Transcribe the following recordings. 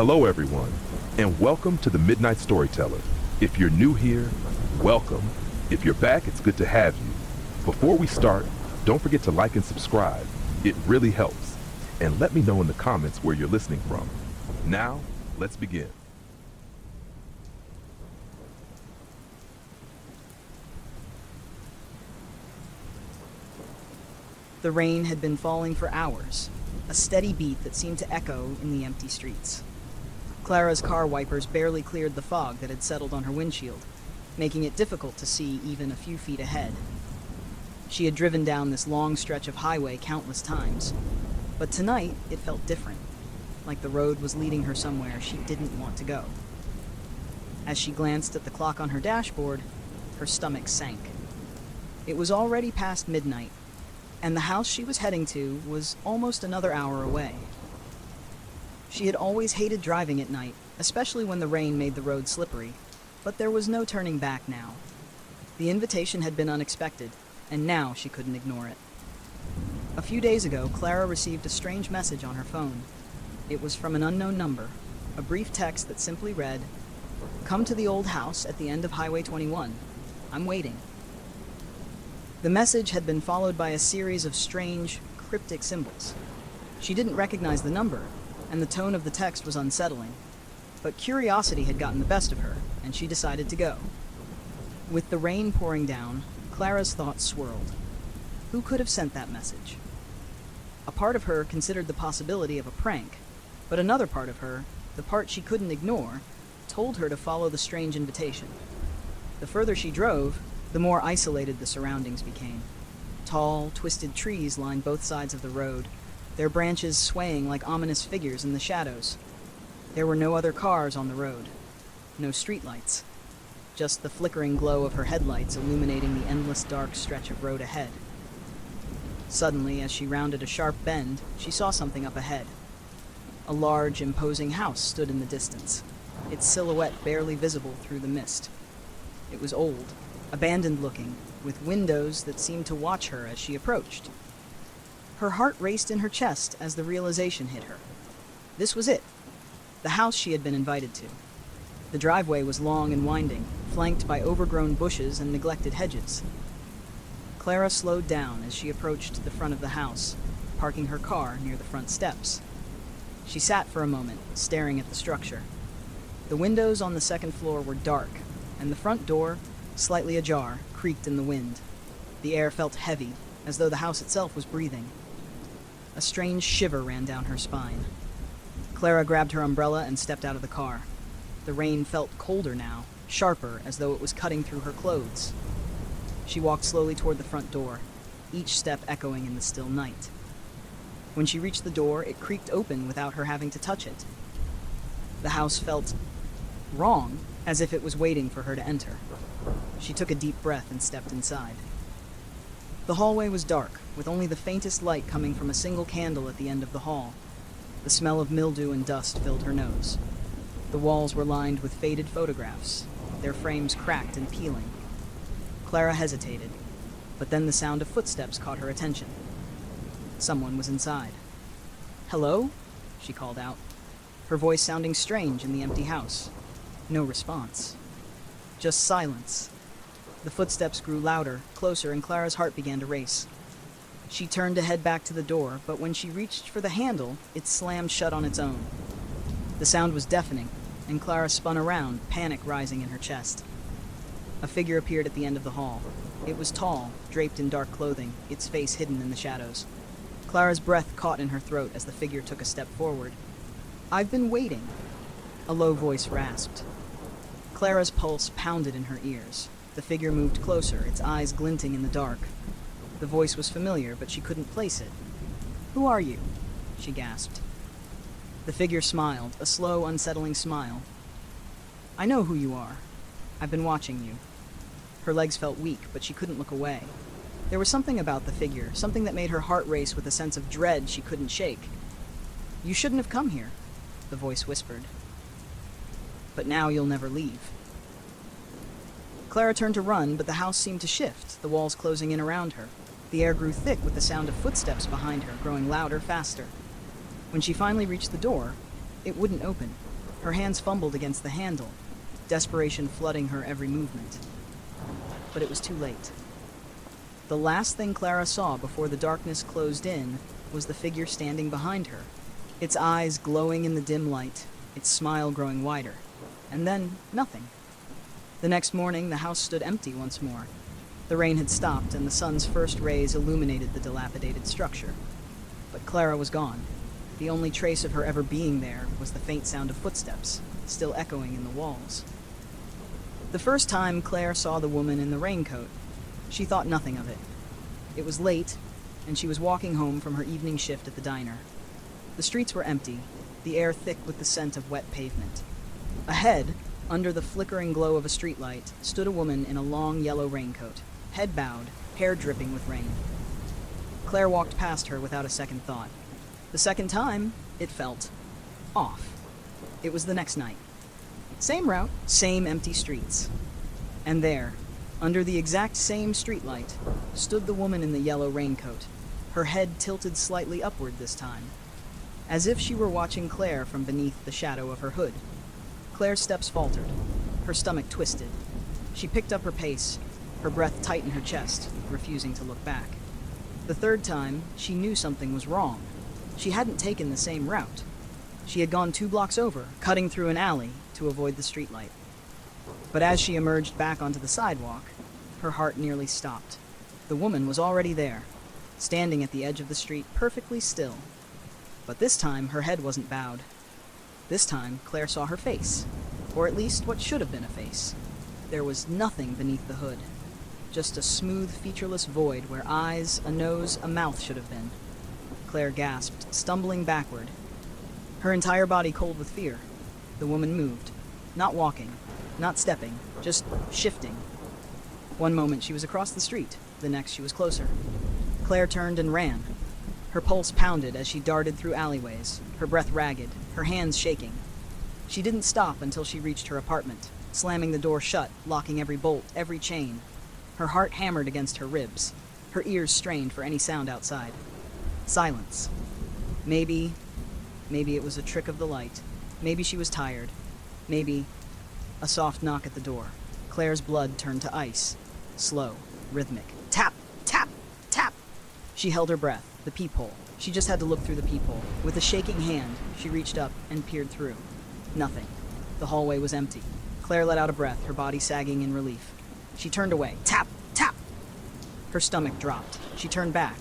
Hello, everyone, and welcome to the Midnight Storyteller. If you're new here, welcome. If you're back, it's good to have you. Before we start, don't forget to like and subscribe. It really helps. And let me know in the comments where you're listening from. Now, let's begin. The rain had been falling for hours, a steady beat that seemed to echo in the empty streets. Clara's car wipers barely cleared the fog that had settled on her windshield, making it difficult to see even a few feet ahead. She had driven down this long stretch of highway countless times, but tonight it felt different, like the road was leading her somewhere she didn't want to go. As she glanced at the clock on her dashboard, her stomach sank. It was already past midnight, and the house she was heading to was almost another hour away. She had always hated driving at night, especially when the rain made the road slippery, but there was no turning back now. The invitation had been unexpected, and now she couldn't ignore it. A few days ago, Clara received a strange message on her phone. It was from an unknown number, a brief text that simply read, "Come to the old house at the end of Highway 21. I'm waiting." The message had been followed by a series of strange, cryptic symbols. She didn't recognize the number, and the tone of the text was unsettling. But curiosity had gotten the best of her, and she decided to go. With the rain pouring down, Clara's thoughts swirled. Who could have sent that message? A part of her considered the possibility of a prank, but another part of her, the part she couldn't ignore, told her to follow the strange invitation. The further she drove, the more isolated the surroundings became. Tall, twisted trees lined both sides of the road, their branches swaying like ominous figures in the shadows. There were no other cars on the road, no streetlights, just the flickering glow of her headlights illuminating the endless dark stretch of road ahead. Suddenly, as she rounded a sharp bend, she saw something up ahead. A large, imposing house stood in the distance, its silhouette barely visible through the mist. It was old, abandoned-looking, with windows that seemed to watch her as she approached. Her heart raced in her chest as the realization hit her. This was it, the house she had been invited to. The driveway was long and winding, flanked by overgrown bushes and neglected hedges. Clara slowed down as she approached the front of the house, parking her car near the front steps. She sat for a moment, staring at the structure. The windows on the second floor were dark, and the front door, slightly ajar, creaked in the wind. The air felt heavy, as though the house itself was breathing. A strange shiver ran down her spine. Clara grabbed her umbrella and stepped out of the car. The rain felt colder now, sharper, as though it was cutting through her clothes. She walked slowly toward the front door, each step echoing in the still night. When she reached the door, it creaked open without her having to touch it. The house felt wrong, as if it was waiting for her to enter. She took a deep breath and stepped inside. The hallway was dark, with only the faintest light coming from a single candle at the end of the hall. The smell of mildew and dust filled her nose. The walls were lined with faded photographs, their frames cracked and peeling. Clara hesitated, but then the sound of footsteps caught her attention. Someone was inside. "Hello?" she called out, her voice sounding strange in the empty house. No response. Just silence. The footsteps grew louder, closer, and Clara's heart began to race. She turned to head back to the door, but when she reached for the handle, it slammed shut on its own. The sound was deafening, and Clara spun around, panic rising in her chest. A figure appeared at the end of the hall. It was tall, draped in dark clothing, its face hidden in the shadows. Clara's breath caught in her throat as the figure took a step forward. "I've been waiting," a low voice rasped. Clara's pulse pounded in her ears. The figure moved closer, its eyes glinting in the dark. The voice was familiar, but she couldn't place it. "Who are you?" she gasped. The figure smiled, a slow, unsettling smile. "I know who you are. I've been watching you." Her legs felt weak, but she couldn't look away. There was something about the figure, something that made her heart race with a sense of dread she couldn't shake. "You shouldn't have come here," the voice whispered. "But now you'll never leave." Clara turned to run, but the house seemed to shift, the walls closing in around her. The air grew thick with the sound of footsteps behind her, growing louder, faster. When she finally reached the door, it wouldn't open. Her hands fumbled against the handle, desperation flooding her every movement. But it was too late. The last thing Clara saw before the darkness closed in was the figure standing behind her, its eyes glowing in the dim light, its smile growing wider. And then, nothing. The next morning, the house stood empty once more. The rain had stopped, and the sun's first rays illuminated the dilapidated structure. But Clara was gone. The only trace of her ever being there was the faint sound of footsteps, still echoing in the walls. The first time Claire saw the woman in the raincoat, she thought nothing of it. It was late, and she was walking home from her evening shift at the diner. The streets were empty, the air thick with the scent of wet pavement. Ahead, under the flickering glow of a streetlight, stood a woman in a long yellow raincoat, head bowed, hair dripping with rain. Claire walked past her without a second thought. The second time, it felt off. It was the next night. Same route, same empty streets. And there, under the exact same streetlight, stood the woman in the yellow raincoat, her head tilted slightly upward this time, as if she were watching Claire from beneath the shadow of her hood. Claire's steps faltered, her stomach twisted. She picked up her pace, her breath tight in her chest, refusing to look back. The third time, she knew something was wrong. She hadn't taken the same route. She had gone 2 blocks over, cutting through an alley to avoid the streetlight. But as she emerged back onto the sidewalk, her heart nearly stopped. The woman was already there, standing at the edge of the street, perfectly still. But this time, her head wasn't bowed. This time, Claire saw her face, or at least what should have been a face. There was nothing beneath the hood, just a smooth, featureless void where eyes, a nose, a mouth should have been. Claire gasped, stumbling backward, her entire body cold with fear. The woman moved, not walking, not stepping, just shifting. One moment she was across the street, the next she was closer. Claire turned and ran. Her pulse pounded as she darted through alleyways, her breath ragged, her hands shaking. She didn't stop until she reached her apartment, slamming the door shut, locking every bolt, every chain. Her heart hammered against her ribs, her ears strained for any sound outside. Silence. Maybe it was a trick of the light. Maybe she was tired. Maybe a soft knock at the door. Claire's blood turned to ice. Slow, rhythmic. Tap, tap, tap. She held her breath. The peephole. She just had to look through the peephole. With a shaking hand, she reached up and peered through. Nothing. The hallway was empty. Claire let out a breath, her body sagging in relief. She turned away. Tap, tap. Her stomach dropped. She turned back,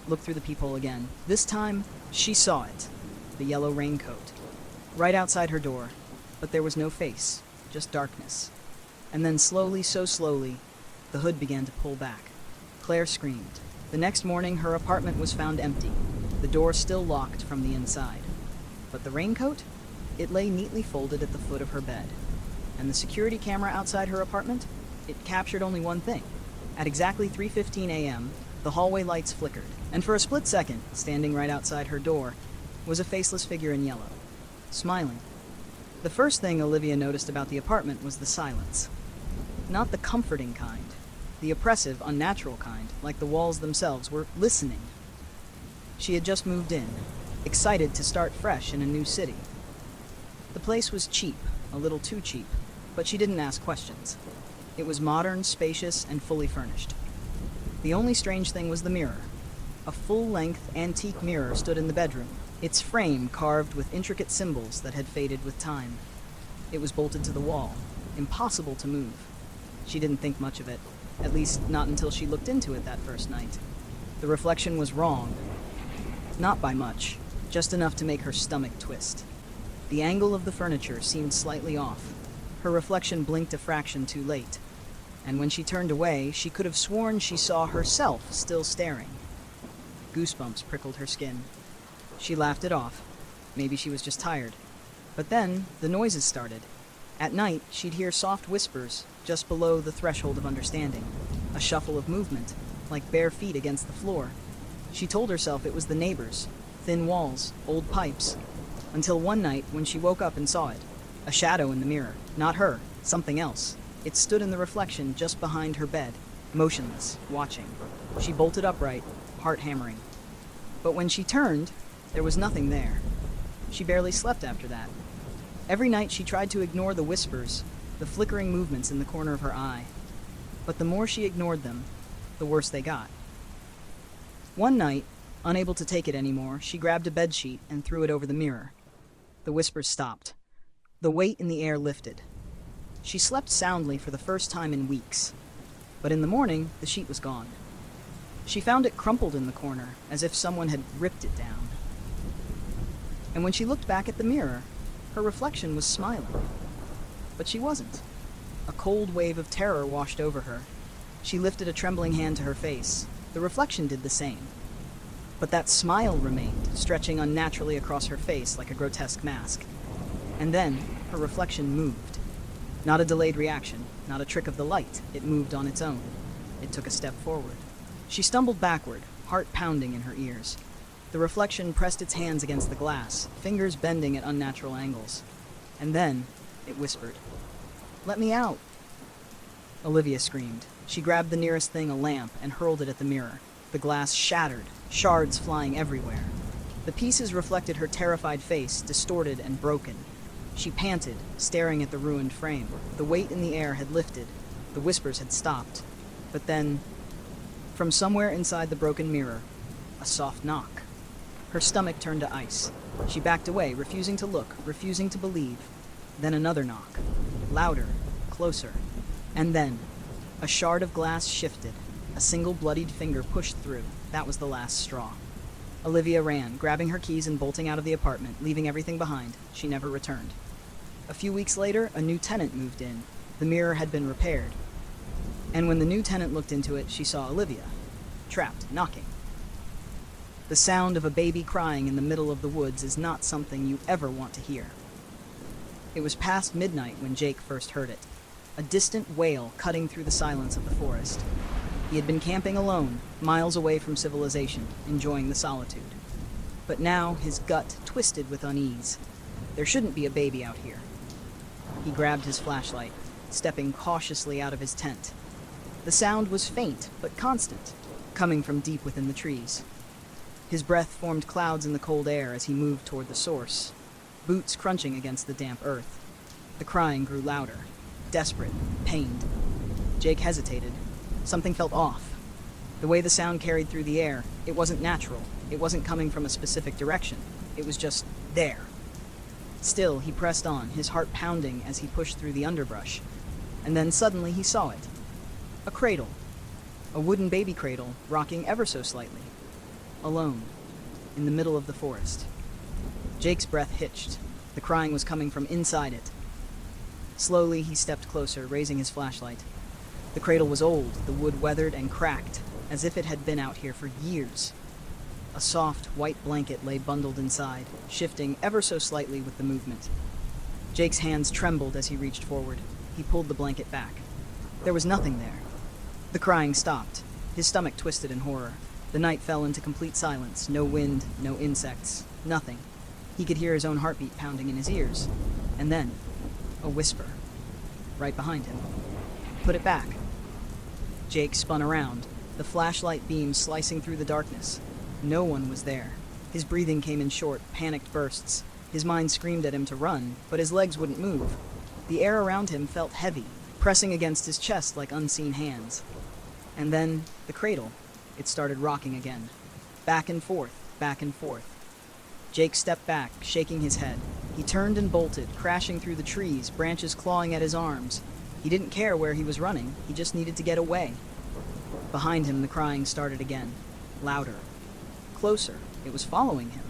looked through the peephole again. This time, she saw it. The yellow raincoat. Right outside her door. But there was no face, just darkness. And then slowly, so slowly, the hood began to pull back. Claire screamed. The next morning, her apartment was found empty, the door still locked from the inside. But the raincoat? It lay neatly folded at the foot of her bed. And the security camera outside her apartment? It captured only one thing. At exactly 3:15 a.m., the hallway lights flickered, and for a split second, standing right outside her door, was a faceless figure in yellow, smiling. The first thing Olivia noticed about the apartment was the silence. Not the comforting kind. The oppressive, unnatural kind, like the walls themselves, were listening. She had just moved in, excited to start fresh in a new city. The place was cheap, a little too cheap, but she didn't ask questions. It was modern, spacious, and fully furnished. The only strange thing was the mirror. A full-length, antique mirror stood in the bedroom, its frame carved with intricate symbols that had faded with time. It was bolted to the wall, impossible to move. She didn't think much of it. At least, not until she looked into it that first night. The reflection was wrong. Not by much, just enough to make her stomach twist. The angle of the furniture seemed slightly off. Her reflection blinked a fraction too late. And when she turned away, she could have sworn she saw herself still staring. Goosebumps prickled her skin. She laughed it off. Maybe she was just tired. But then, the noises started. At night, she'd hear soft whispers just below the threshold of understanding, a shuffle of movement, like bare feet against the floor. She told herself it was the neighbors, thin walls, old pipes, until one night when she woke up and saw it, a shadow in the mirror, not her, something else. It stood in the reflection just behind her bed, motionless, watching. She bolted upright, heart hammering. But when she turned, there was nothing there. She barely slept after that. Every night she tried to ignore the whispers, the flickering movements in the corner of her eye. But the more she ignored them, the worse they got. One night, unable to take it anymore, she grabbed a bedsheet and threw it over the mirror. The whispers stopped. The weight in the air lifted. She slept soundly for the first time in weeks. But in the morning, the sheet was gone. She found it crumpled in the corner, as if someone had ripped it down. And when she looked back at the mirror, her reflection was smiling. But she wasn't. A cold wave of terror washed over her. She lifted a trembling hand to her face. The reflection did the same. But that smile remained, stretching unnaturally across her face like a grotesque mask. And then, her reflection moved. Not a delayed reaction, not a trick of the light. It moved on its own. It took a step forward. She stumbled backward, heart pounding in her ears. The reflection pressed its hands against the glass, fingers bending at unnatural angles. And then, it whispered, "Let me out!" Olivia screamed. She grabbed the nearest thing, a lamp, and hurled it at the mirror. The glass shattered, shards flying everywhere. The pieces reflected her terrified face, distorted and broken. She panted, staring at the ruined frame. The weight in the air had lifted. The whispers had stopped. But then, from somewhere inside the broken mirror, a soft knock. Her stomach turned to ice. She backed away, refusing to look, refusing to believe. Then another knock. Louder, closer. And then, a shard of glass shifted. A single bloodied finger pushed through. That was the last straw. Olivia ran, grabbing her keys and bolting out of the apartment, leaving everything behind. She never returned. A few weeks later, a new tenant moved in. The mirror had been repaired. And when the new tenant looked into it, she saw Olivia, trapped, knocking. The sound of a baby crying in the middle of the woods is not something you ever want to hear. It was past midnight when Jake first heard it, a distant wail cutting through the silence of the forest. He had been camping alone, miles away from civilization, enjoying the solitude. But now his gut twisted with unease. There shouldn't be a baby out here. He grabbed his flashlight, stepping cautiously out of his tent. The sound was faint, but constant, coming from deep within the trees. His breath formed clouds in the cold air as he moved toward the source, boots crunching against the damp earth. The crying grew louder, desperate, pained. Jake hesitated. Something felt off. The way the sound carried through the air, it wasn't natural. It wasn't coming from a specific direction. It was just there. Still, he pressed on, his heart pounding as he pushed through the underbrush. And then suddenly he saw it. A cradle. A wooden baby cradle, rocking ever so slightly. Alone, in the middle of the forest. Jake's breath hitched. The crying was coming from inside it. Slowly, he stepped closer, raising his flashlight. The cradle was old, the wood weathered and cracked, as if it had been out here for years. A soft, white blanket lay bundled inside, shifting ever so slightly with the movement. Jake's hands trembled as he reached forward. He pulled the blanket back. There was nothing there. The crying stopped. His stomach twisted in horror. The night fell into complete silence. No wind, no insects, nothing. He could hear his own heartbeat pounding in his ears. And then, a whisper, right behind him. "Put it back." Jake spun around, the flashlight beam slicing through the darkness. No one was there. His breathing came in short, panicked bursts. His mind screamed at him to run, but his legs wouldn't move. The air around him felt heavy, pressing against his chest like unseen hands. And then, the cradle. It started rocking again. Back and forth, back and forth. Jake stepped back, shaking his head. He turned and bolted, crashing through the trees, branches clawing at his arms. He didn't care where he was running, he just needed to get away. Behind him, the crying started again. Louder. Closer. It was following him.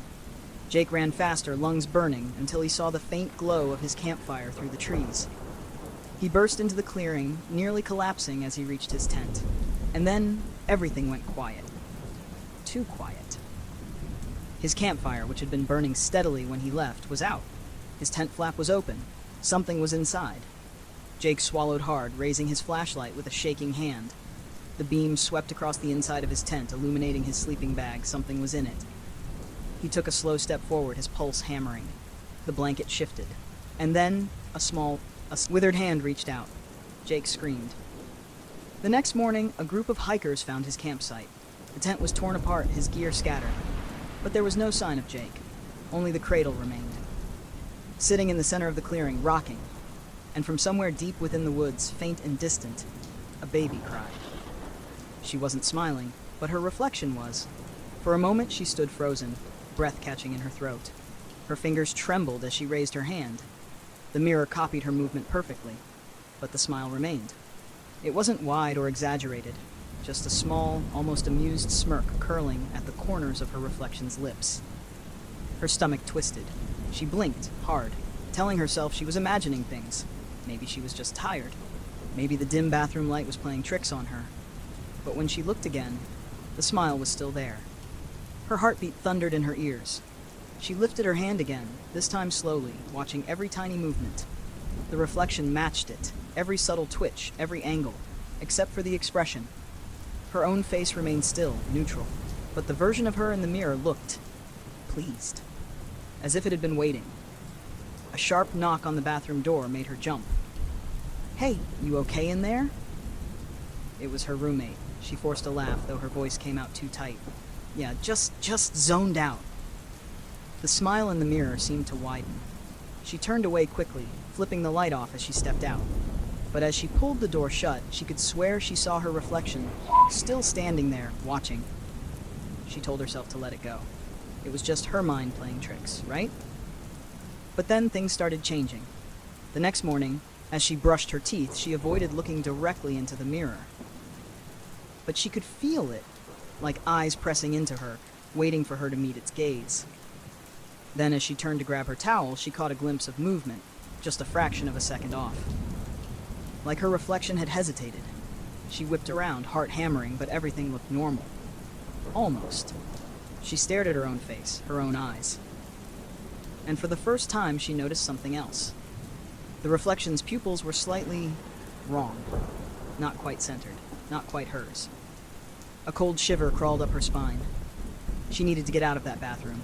Jake ran faster, lungs burning, until he saw the faint glow of his campfire through the trees. He burst into the clearing, nearly collapsing as he reached his tent. And then, everything went quiet. Too quiet. His campfire, which had been burning steadily when he left, was out. His tent flap was open. Something was inside. Jake swallowed hard, raising his flashlight with a shaking hand. The beam swept across the inside of his tent, illuminating his sleeping bag. Something was in it. He took a slow step forward, his pulse hammering. The blanket shifted. And then, a withered hand reached out. Jake screamed. The next morning, a group of hikers found his campsite. The tent was torn apart, his gear scattered. But there was no sign of Jake. Only the cradle remained. sitting in the center of the clearing, rocking, and from somewhere deep within the woods, faint and distant, a baby cried. She wasn't smiling, but her reflection was. For a moment she stood frozen, breath catching in her throat. Her fingers trembled as she raised her hand. The mirror copied her movement perfectly, but the smile remained. It wasn't wide or exaggerated, just a small, almost amused smirk curling at the corners of her reflection's lips. Her stomach twisted. She blinked, hard, telling herself she was imagining things. Maybe she was just tired. Maybe the dim bathroom light was playing tricks on her. But when she looked again, the smile was still there. Her heartbeat thundered in her ears. She lifted her hand again, this time slowly, watching every tiny movement. The reflection matched it, every subtle twitch, every angle, except for the expression. Her own face remained still, neutral, but the version of her in the mirror looked pleased, as if it had been waiting. A sharp knock on the bathroom door made her jump. "Hey, you okay in there?" It was her roommate. She forced a laugh, though her voice came out too tight. "Yeah, just zoned out." The smile in the mirror seemed to widen. She turned away quickly, flipping the light off as she stepped out. But as she pulled the door shut, she could swear she saw her reflection, still standing there, watching. She told herself to let it go. It was just her mind playing tricks, right? But then things started changing. The next morning, as she brushed her teeth, she avoided looking directly into the mirror. But she could feel it, like eyes pressing into her, waiting for her to meet its gaze. Then, as she turned to grab her towel, she caught a glimpse of movement, just a fraction of a second off. Like her reflection had hesitated. She whipped around, heart hammering, but everything looked normal. Almost. She stared at her own face, her own eyes. And for the first time, she noticed something else. The reflection's pupils were slightly wrong. Not quite centered, not quite hers. A cold shiver crawled up her spine. She needed to get out of that bathroom.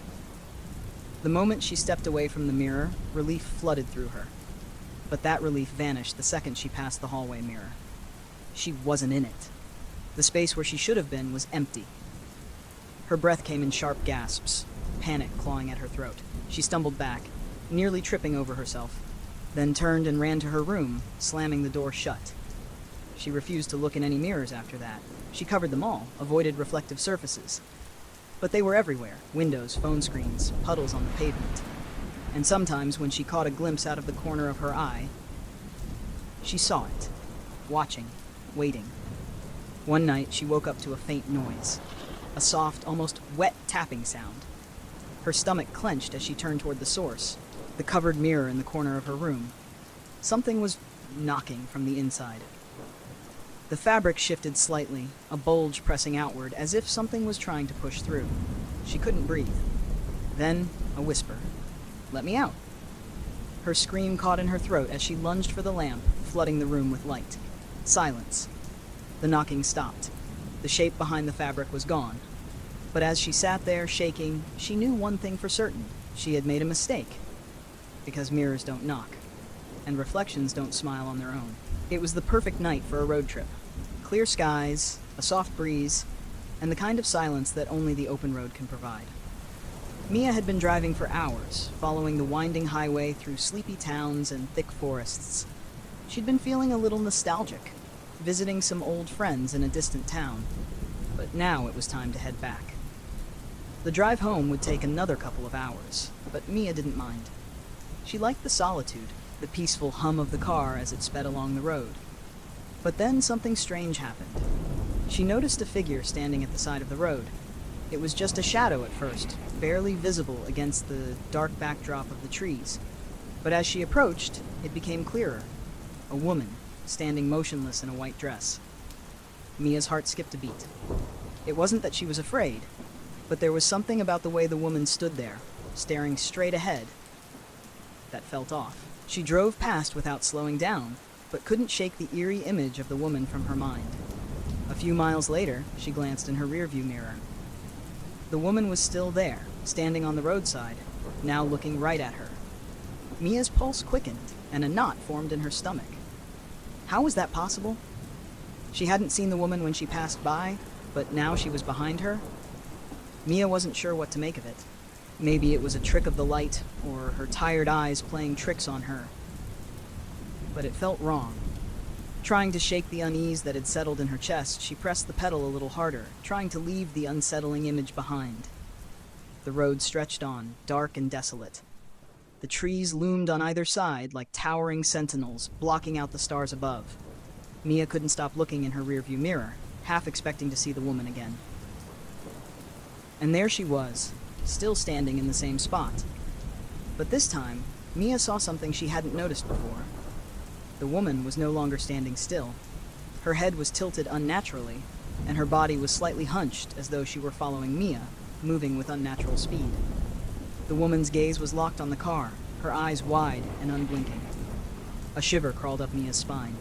The moment she stepped away from the mirror, relief flooded through her. But that relief vanished the second she passed the hallway mirror. She wasn't in it. The space where she should have been was empty. Her breath came in sharp gasps, panic clawing at her throat. She stumbled back, nearly tripping over herself, then turned and ran to her room, slamming the door shut. She refused to look in any mirrors after that. She covered them all, avoided reflective surfaces. But they were everywhere, windows, phone screens, puddles on the pavement. And sometimes, when she caught a glimpse out of the corner of her eye, she saw it, watching, waiting. One night, she woke up to a faint noise, a soft, almost wet tapping sound. Her stomach clenched as she turned toward the source, the covered mirror in the corner of her room. Something was knocking from the inside. The fabric shifted slightly, a bulge pressing outward, as if something was trying to push through. She couldn't breathe. Then, a whisper. "Let me out." Her scream caught in her throat as she lunged for the lamp, flooding the room with light. Silence. The knocking stopped. The shape behind the fabric was gone. But as she sat there, shaking, she knew one thing for certain. She had made a mistake. Because mirrors don't knock. And reflections don't smile on their own. It was the perfect night for a road trip. Clear skies, a soft breeze, and the kind of silence that only the open road can provide. Mia had been driving for hours, following the winding highway through sleepy towns and thick forests. She'd been feeling a little nostalgic, visiting some old friends in a distant town. But now it was time to head back. The drive home would take another couple of hours, but Mia didn't mind. She liked the solitude, the peaceful hum of the car as it sped along the road. But then something strange happened. She noticed a figure standing at the side of the road. It was just a shadow at first, barely visible against the dark backdrop of the trees. But as she approached, it became clearer. A woman, standing motionless in a white dress. Mia's heart skipped a beat. It wasn't that she was afraid, but there was something about the way the woman stood there, staring straight ahead, that felt off. She drove past without slowing down, but couldn't shake the eerie image of the woman from her mind. A few miles later, she glanced in her rearview mirror. The woman was still there, standing on the roadside, now looking right at her. Mia's pulse quickened, and a knot formed in her stomach. How was that possible? She hadn't seen the woman when she passed by, but now she was behind her. Mia wasn't sure what to make of it. Maybe it was a trick of the light, or her tired eyes playing tricks on her. But it felt wrong. Trying to shake the unease that had settled in her chest, she pressed the pedal a little harder, trying to leave the unsettling image behind. The road stretched on, dark and desolate. The trees loomed on either side like towering sentinels, blocking out the stars above. Mia couldn't stop looking in her rearview mirror, half expecting to see the woman again. And there she was, still standing in the same spot. But this time, Mia saw something she hadn't noticed before. The woman was no longer standing still. Her head was tilted unnaturally, and her body was slightly hunched as though she were following Mia, moving with unnatural speed. The woman's gaze was locked on the car, her eyes wide and unblinking. A shiver crawled up Mia's spine.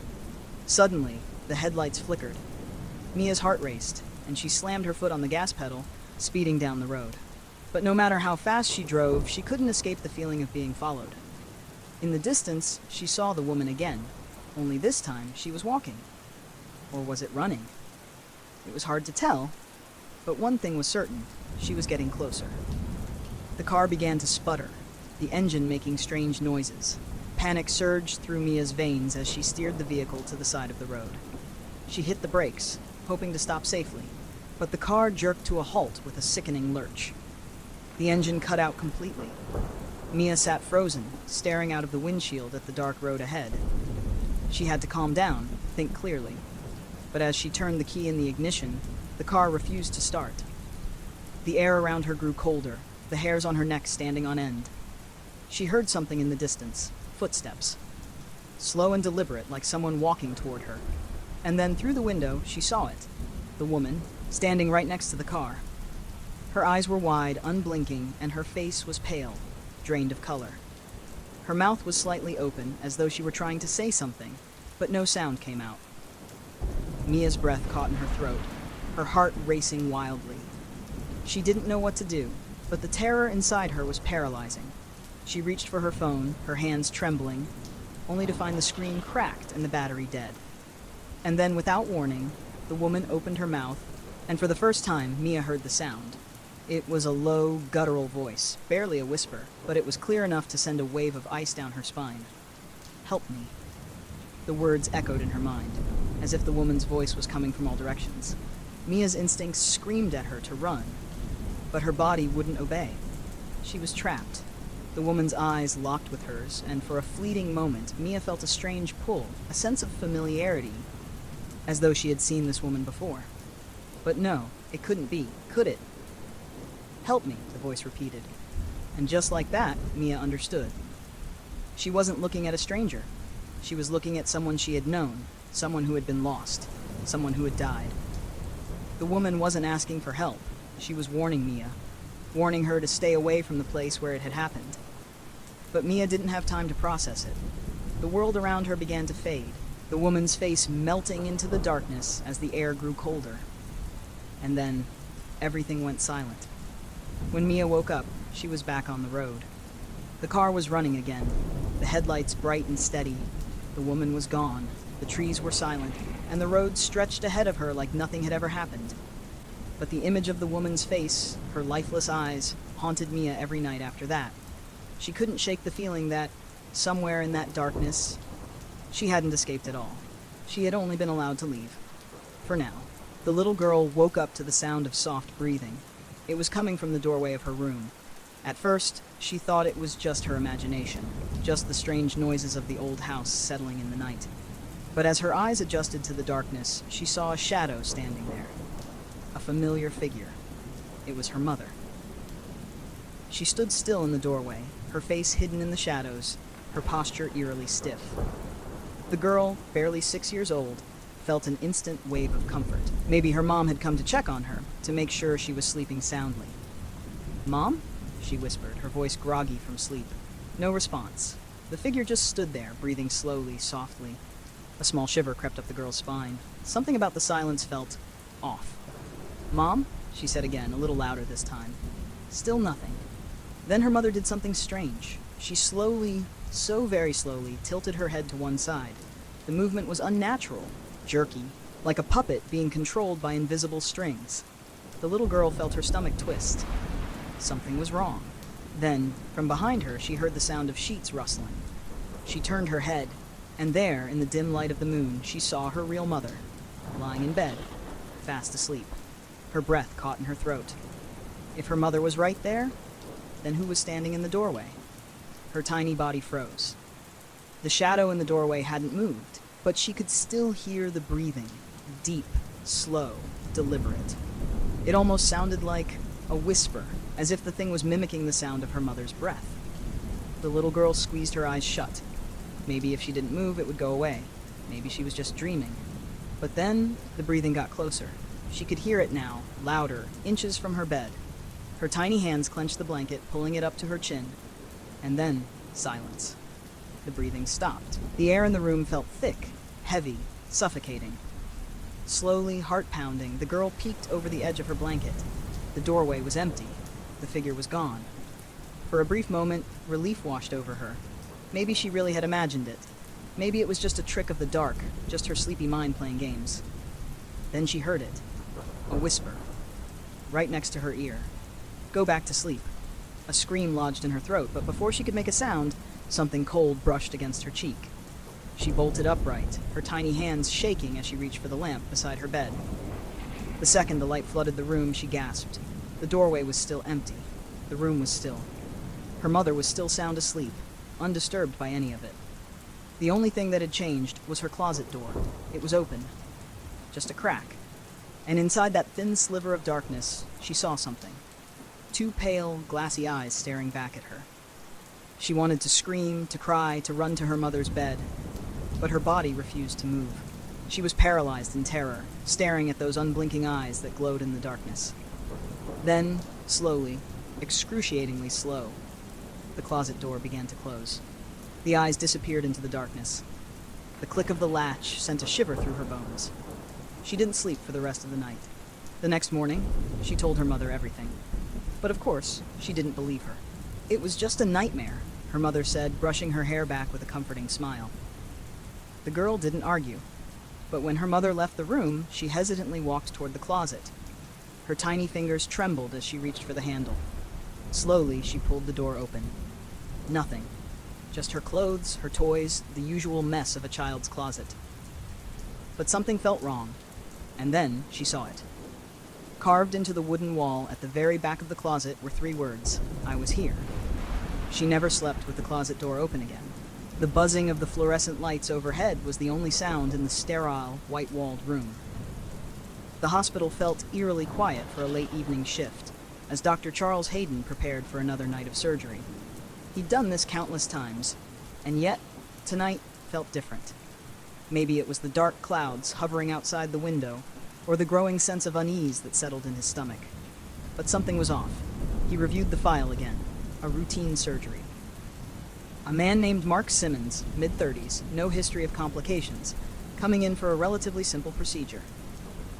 Suddenly, the headlights flickered. Mia's heart raced, and she slammed her foot on the gas pedal, speeding down the road. But no matter how fast she drove, she couldn't escape the feeling of being followed. In the distance, she saw the woman again, only this time she was walking. Or was it running? It was hard to tell, but one thing was certain, she was getting closer. The car began to sputter, the engine making strange noises. Panic surged through Mia's veins as she steered the vehicle to the side of the road. She hit the brakes, hoping to stop safely, but the car jerked to a halt with a sickening lurch. The engine cut out completely. Mia sat frozen, staring out of the windshield at the dark road ahead. She had to calm down, think clearly. But as she turned the key in the ignition, the car refused to start. The air around her grew colder, the hairs on her neck standing on end. She heard something in the distance, footsteps. Slow and deliberate, like someone walking toward her. And then through the window, she saw it. The woman, standing right next to the car. Her eyes were wide, unblinking, and her face was pale, drained of color. Her mouth was slightly open, as though she were trying to say something, but no sound came out. Mia's breath caught in her throat, her heart racing wildly. She didn't know what to do, but the terror inside her was paralyzing. She reached for her phone, her hands trembling, only to find the screen cracked and the battery dead. And then, without warning, the woman opened her mouth, and for the first time, Mia heard the sound. It was a low, guttural voice, barely a whisper, but it was clear enough to send a wave of ice down her spine. "Help me." The words echoed in her mind, as if the woman's voice was coming from all directions. Mia's instincts screamed at her to run, but her body wouldn't obey. She was trapped. The woman's eyes locked with hers, and for a fleeting moment, Mia felt a strange pull, a sense of familiarity, as though she had seen this woman before. But no, it couldn't be, could it? "Help me," the voice repeated. And just like that, Mia understood. She wasn't looking at a stranger. She was looking at someone she had known, someone who had been lost, someone who had died. The woman wasn't asking for help. She was warning Mia, warning her to stay away from the place where it had happened. But Mia didn't have time to process it. The world around her began to fade, the woman's face melting into the darkness as the air grew colder. And then, everything went silent. When Mia woke up, she was back on the road. The car was running again, the headlights bright and steady. The woman was gone, the trees were silent, and the road stretched ahead of her like nothing had ever happened. But the image of the woman's face, her lifeless eyes, haunted Mia every night after that. She couldn't shake the feeling that, somewhere in that darkness, she hadn't escaped at all. She had only been allowed to leave. For now. The little girl woke up to the sound of soft breathing. It was coming from the doorway of her room. At first, she thought it was just her imagination, just the strange noises of the old house settling in the night. But as her eyes adjusted to the darkness, she saw a shadow standing there. A familiar figure. It was her mother. She stood still in the doorway, her face hidden in the shadows, her posture eerily stiff. The girl, barely 6 years old, felt an instant wave of comfort. Maybe her mom had come to check on her, to make sure she was sleeping soundly. "Mom?" she whispered, her voice groggy from sleep. No response. The figure just stood there, breathing slowly, softly. A small shiver crept up the girl's spine. Something about the silence felt off. "Mom?" she said again, a little louder this time. Still nothing. Then her mother did something strange. She slowly, so very slowly, tilted her head to one side. The movement was unnatural, jerky, like a puppet being controlled by invisible strings. The little girl felt her stomach twist. Something was wrong. Then, from behind her, she heard the sound of sheets rustling. She turned her head, and there, in the dim light of the moon, she saw her real mother, lying in bed, fast asleep, her breath caught in her throat. If her mother was right there, then who was standing in the doorway? Her tiny body froze. The shadow in the doorway hadn't moved, but she could still hear the breathing, deep, slow, deliberate. It almost sounded like a whisper, as if the thing was mimicking the sound of her mother's breath. The little girl squeezed her eyes shut. Maybe if she didn't move, it would go away. Maybe she was just dreaming. But then, the breathing got closer. She could hear it now, louder, inches from her bed. Her tiny hands clenched the blanket, pulling it up to her chin. And then, silence. The breathing stopped. The air in the room felt thick, heavy, suffocating. Slowly, heart-pounding, the girl peeked over the edge of her blanket. The doorway was empty. The figure was gone. For a brief moment, relief washed over her. Maybe she really had imagined it. Maybe it was just a trick of the dark, just her sleepy mind playing games. Then she heard it. A whisper. Right next to her ear. Go back to sleep. A scream lodged in her throat, but before she could make a sound, something cold brushed against her cheek. She bolted upright, her tiny hands shaking as she reached for the lamp beside her bed. The second the light flooded the room, she gasped. The doorway was still empty. The room was still. Her mother was still sound asleep, undisturbed by any of it. The only thing that had changed was her closet door. It was open. Just a crack. And inside that thin sliver of darkness, she saw something. Two pale, glassy eyes staring back at her. She wanted to scream, to cry, to run to her mother's bed, but her body refused to move. She was paralyzed in terror, staring at those unblinking eyes that glowed in the darkness. Then, slowly, excruciatingly slow, the closet door began to close. The eyes disappeared into the darkness. The click of the latch sent a shiver through her bones. She didn't sleep for the rest of the night. The next morning, she told her mother everything. But of course, she didn't believe her. It was just a nightmare, her mother said, brushing her hair back with a comforting smile. The girl didn't argue, but when her mother left the room, she hesitantly walked toward the closet. Her tiny fingers trembled as she reached for the handle. Slowly, she pulled the door open. Nothing. Just her clothes, her toys, the usual mess of a child's closet. But something felt wrong, and then she saw it. Carved into the wooden wall at the very back of the closet were 3 words, "I was here." She never slept with the closet door open again. The buzzing of the fluorescent lights overhead was the only sound in the sterile, white-walled room. The hospital felt eerily quiet for a late evening shift, as Dr. Charles Hayden prepared for another night of surgery. He'd done this countless times, and yet, tonight felt different. Maybe it was the dark clouds hovering outside the window, or the growing sense of unease that settled in his stomach. But something was off. He reviewed the file again. A routine surgery. A man named Mark Simmons, mid-30s, no history of complications, coming in for a relatively simple procedure.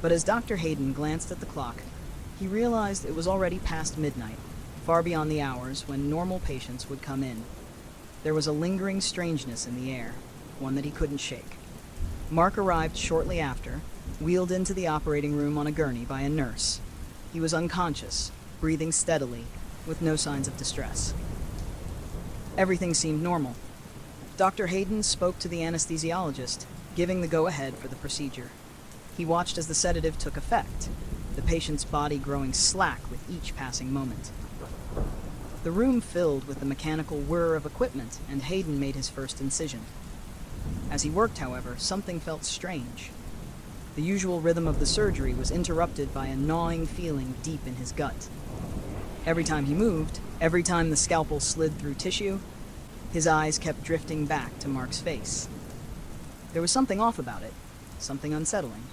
But as Dr. Hayden glanced at the clock, he realized it was already past midnight, far beyond the hours when normal patients would come in. There was a lingering strangeness in the air, one that he couldn't shake. Mark arrived shortly after, wheeled into the operating room on a gurney by a nurse. He was unconscious, breathing steadily, with no signs of distress. Everything seemed normal. Dr. Hayden spoke to the anesthesiologist, giving the go-ahead for the procedure. He watched as the sedative took effect, the patient's body growing slack with each passing moment. The room filled with the mechanical whir of equipment, and Hayden made his first incision. As he worked, however, something felt strange. The usual rhythm of the surgery was interrupted by a gnawing feeling deep in his gut. Every time he moved, every time the scalpel slid through tissue, his eyes kept drifting back to Mark's face. There was something off about it, something unsettling.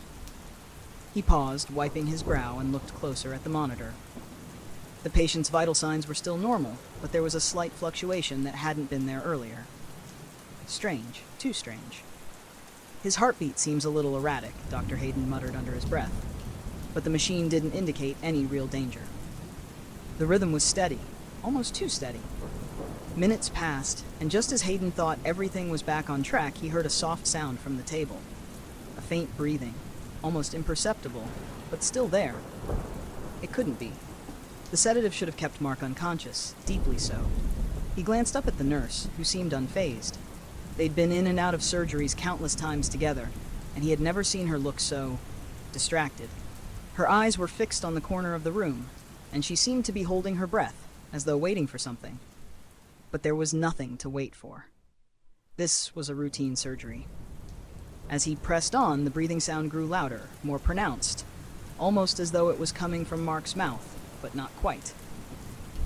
He paused, wiping his brow, and looked closer at the monitor. The patient's vital signs were still normal, but there was a slight fluctuation that hadn't been there earlier. Strange, too strange. His heartbeat seems a little erratic, Dr. Hayden muttered under his breath, but the machine didn't indicate any real danger. The rhythm was steady, almost too steady. Minutes passed, and just as Hayden thought everything was back on track, he heard a soft sound from the table. A faint breathing, almost imperceptible, but still there. It couldn't be. The sedative should have kept Mark unconscious, deeply so. He glanced up at the nurse, who seemed unfazed. They'd been in and out of surgeries countless times together, and he had never seen her look so distracted. Her eyes were fixed on the corner of the room, and she seemed to be holding her breath, as though waiting for something. But there was nothing to wait for. This was a routine surgery. As he pressed on, the breathing sound grew louder, more pronounced, almost as though it was coming from Mark's mouth, but not quite.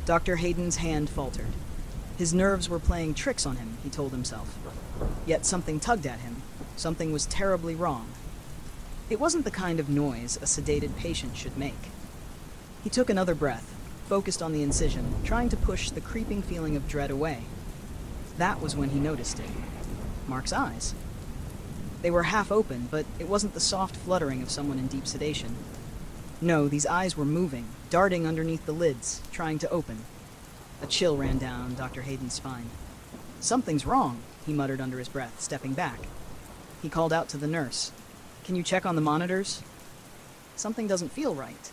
Dr. Hayden's hand faltered. His nerves were playing tricks on him, he told himself. Yet something tugged at him. Something was terribly wrong. It wasn't the kind of noise a sedated patient should make. He took another breath, focused on the incision, trying to push the creeping feeling of dread away. That was when he noticed it. Mark's eyes. They were half open, but it wasn't the soft fluttering of someone in deep sedation. No, these eyes were moving, darting underneath the lids, trying to open. A chill ran down Dr. Hayden's spine. "Something's wrong," he muttered under his breath, stepping back. He called out to the nurse. "Can you check on the monitors? Something doesn't feel right."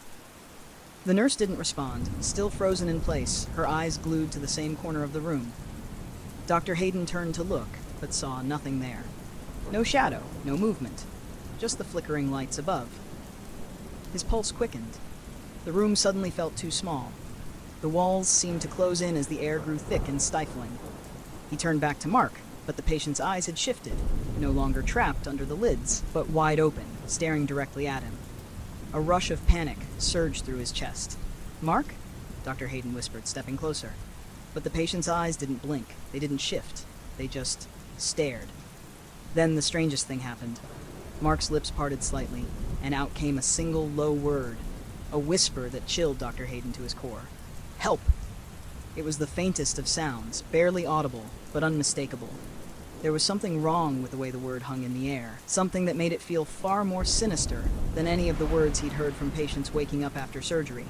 The nurse didn't respond, still frozen in place, her eyes glued to the same corner of the room. Dr. Hayden turned to look, but saw nothing there. No shadow, no movement, just the flickering lights above. His pulse quickened. The room suddenly felt too small. The walls seemed to close in as the air grew thick and stifling. He turned back to Mark, but the patient's eyes had shifted, no longer trapped under the lids, but wide open, staring directly at him. A rush of panic surged through his chest. "Mark?" Dr. Hayden whispered, stepping closer. But the patient's eyes didn't blink. They didn't shift. They just stared. Then the strangest thing happened. Mark's lips parted slightly, and out came a single low word, a whisper that chilled Dr. Hayden to his core. "Help!" It was the faintest of sounds, barely audible, but unmistakable. There was something wrong with the way the word hung in the air, something that made it feel far more sinister than any of the words he'd heard from patients waking up after surgery.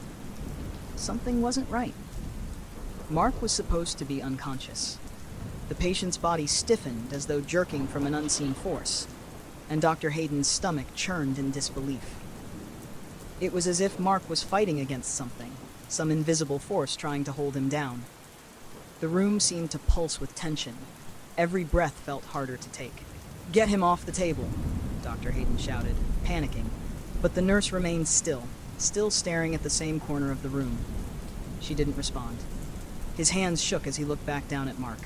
Something wasn't right. Mark was supposed to be unconscious. The patient's body stiffened as though jerking from an unseen force, and Dr. Hayden's stomach churned in disbelief. It was as if Mark was fighting against something, some invisible force trying to hold him down. The room seemed to pulse with tension. Every breath felt harder to take. "Get him off the table," Dr. Hayden shouted, panicking. But the nurse remained still staring at the same corner of the room. She didn't respond. His hands shook as he looked back down at Mark.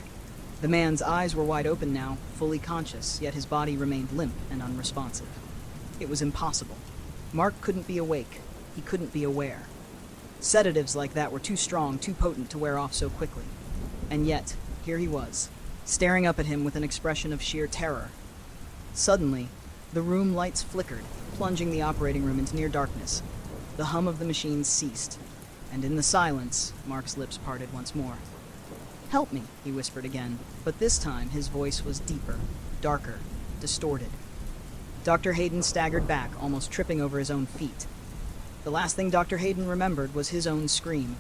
The man's eyes were wide open now, fully conscious, yet his body remained limp and unresponsive. It was impossible. Mark couldn't be awake. He couldn't be aware. Sedatives like that were too strong, too potent to wear off so quickly. And yet, here he was, staring up at him with an expression of sheer terror. Suddenly, the room lights flickered, plunging the operating room into near darkness. The hum of the machines ceased, and in the silence, Mark's lips parted once more. "Help me," he whispered again, but this time his voice was deeper, darker, distorted. Dr. Hayden staggered back, almost tripping over his own feet. The last thing Dr. Hayden remembered was his own scream,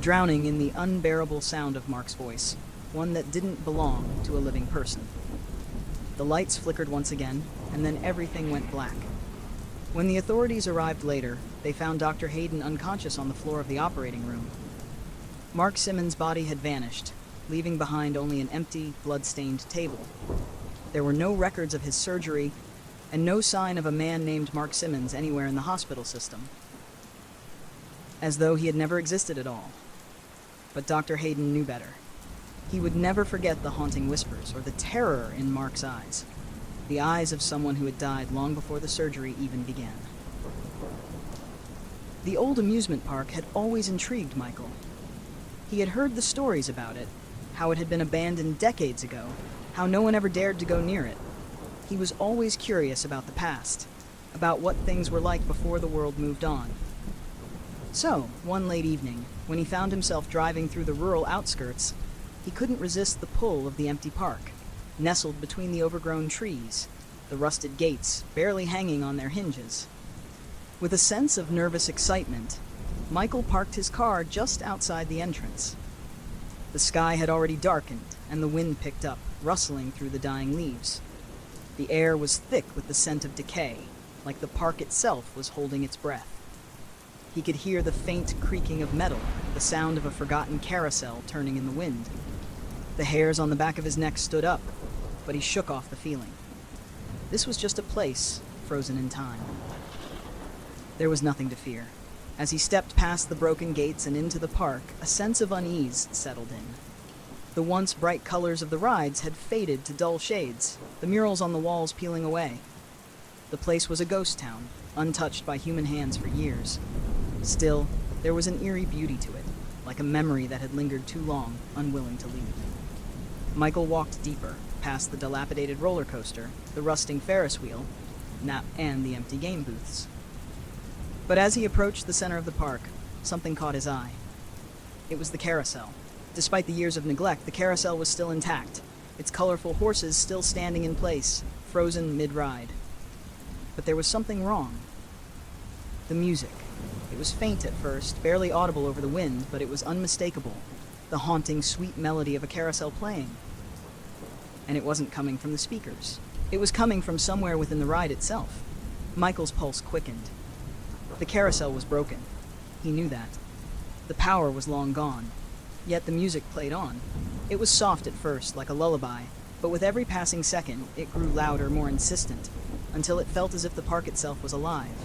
drowning in the unbearable sound of Mark's voice, one that didn't belong to a living person. The lights flickered once again, and then everything went black. When the authorities arrived later, they found Dr. Hayden unconscious on the floor of the operating room. Mark Simmons' body had vanished, leaving behind only an empty, blood-stained table. There were no records of his surgery, and no sign of a man named Mark Simmons anywhere in the hospital system. As though he had never existed at all. But Dr. Hayden knew better. He would never forget the haunting whispers or the terror in Mark's eyes. The eyes of someone who had died long before the surgery even began. The old amusement park had always intrigued Michael. He had heard the stories about it, how it had been abandoned decades ago, how no one ever dared to go near it. He was always curious about the past, about what things were like before the world moved on. So, one late evening, when he found himself driving through the rural outskirts, he couldn't resist the pull of the empty park, nestled between the overgrown trees, the rusted gates barely hanging on their hinges. With a sense of nervous excitement, Michael parked his car just outside the entrance. The sky had already darkened, and the wind picked up, rustling through the dying leaves. The air was thick with the scent of decay, like the park itself was holding its breath. He could hear the faint creaking of metal, the sound of a forgotten carousel turning in the wind. The hairs on the back of his neck stood up, but he shook off the feeling. This was just a place frozen in time. There was nothing to fear. As he stepped past the broken gates and into the park, a sense of unease settled in. The once bright colors of the rides had faded to dull shades, the murals on the walls peeling away. The place was a ghost town, untouched by human hands for years. Still, there was an eerie beauty to it, like a memory that had lingered too long, unwilling to leave. Michael walked deeper, past the dilapidated roller coaster, the rusting Ferris wheel, and the empty game booths. But as he approached the center of the park, something caught his eye. It was the carousel. Despite the years of neglect, the carousel was still intact, its colorful horses still standing in place, frozen mid-ride. But there was something wrong. The music. It was faint at first, barely audible over the wind, but it was unmistakable. The haunting, sweet melody of a carousel playing. And it wasn't coming from the speakers. It was coming from somewhere within the ride itself. Michael's pulse quickened. The carousel was broken. He knew that. The power was long gone. Yet the music played on. It was soft at first, like a lullaby, but with every passing second, it grew louder, more insistent, until it felt as if the park itself was alive.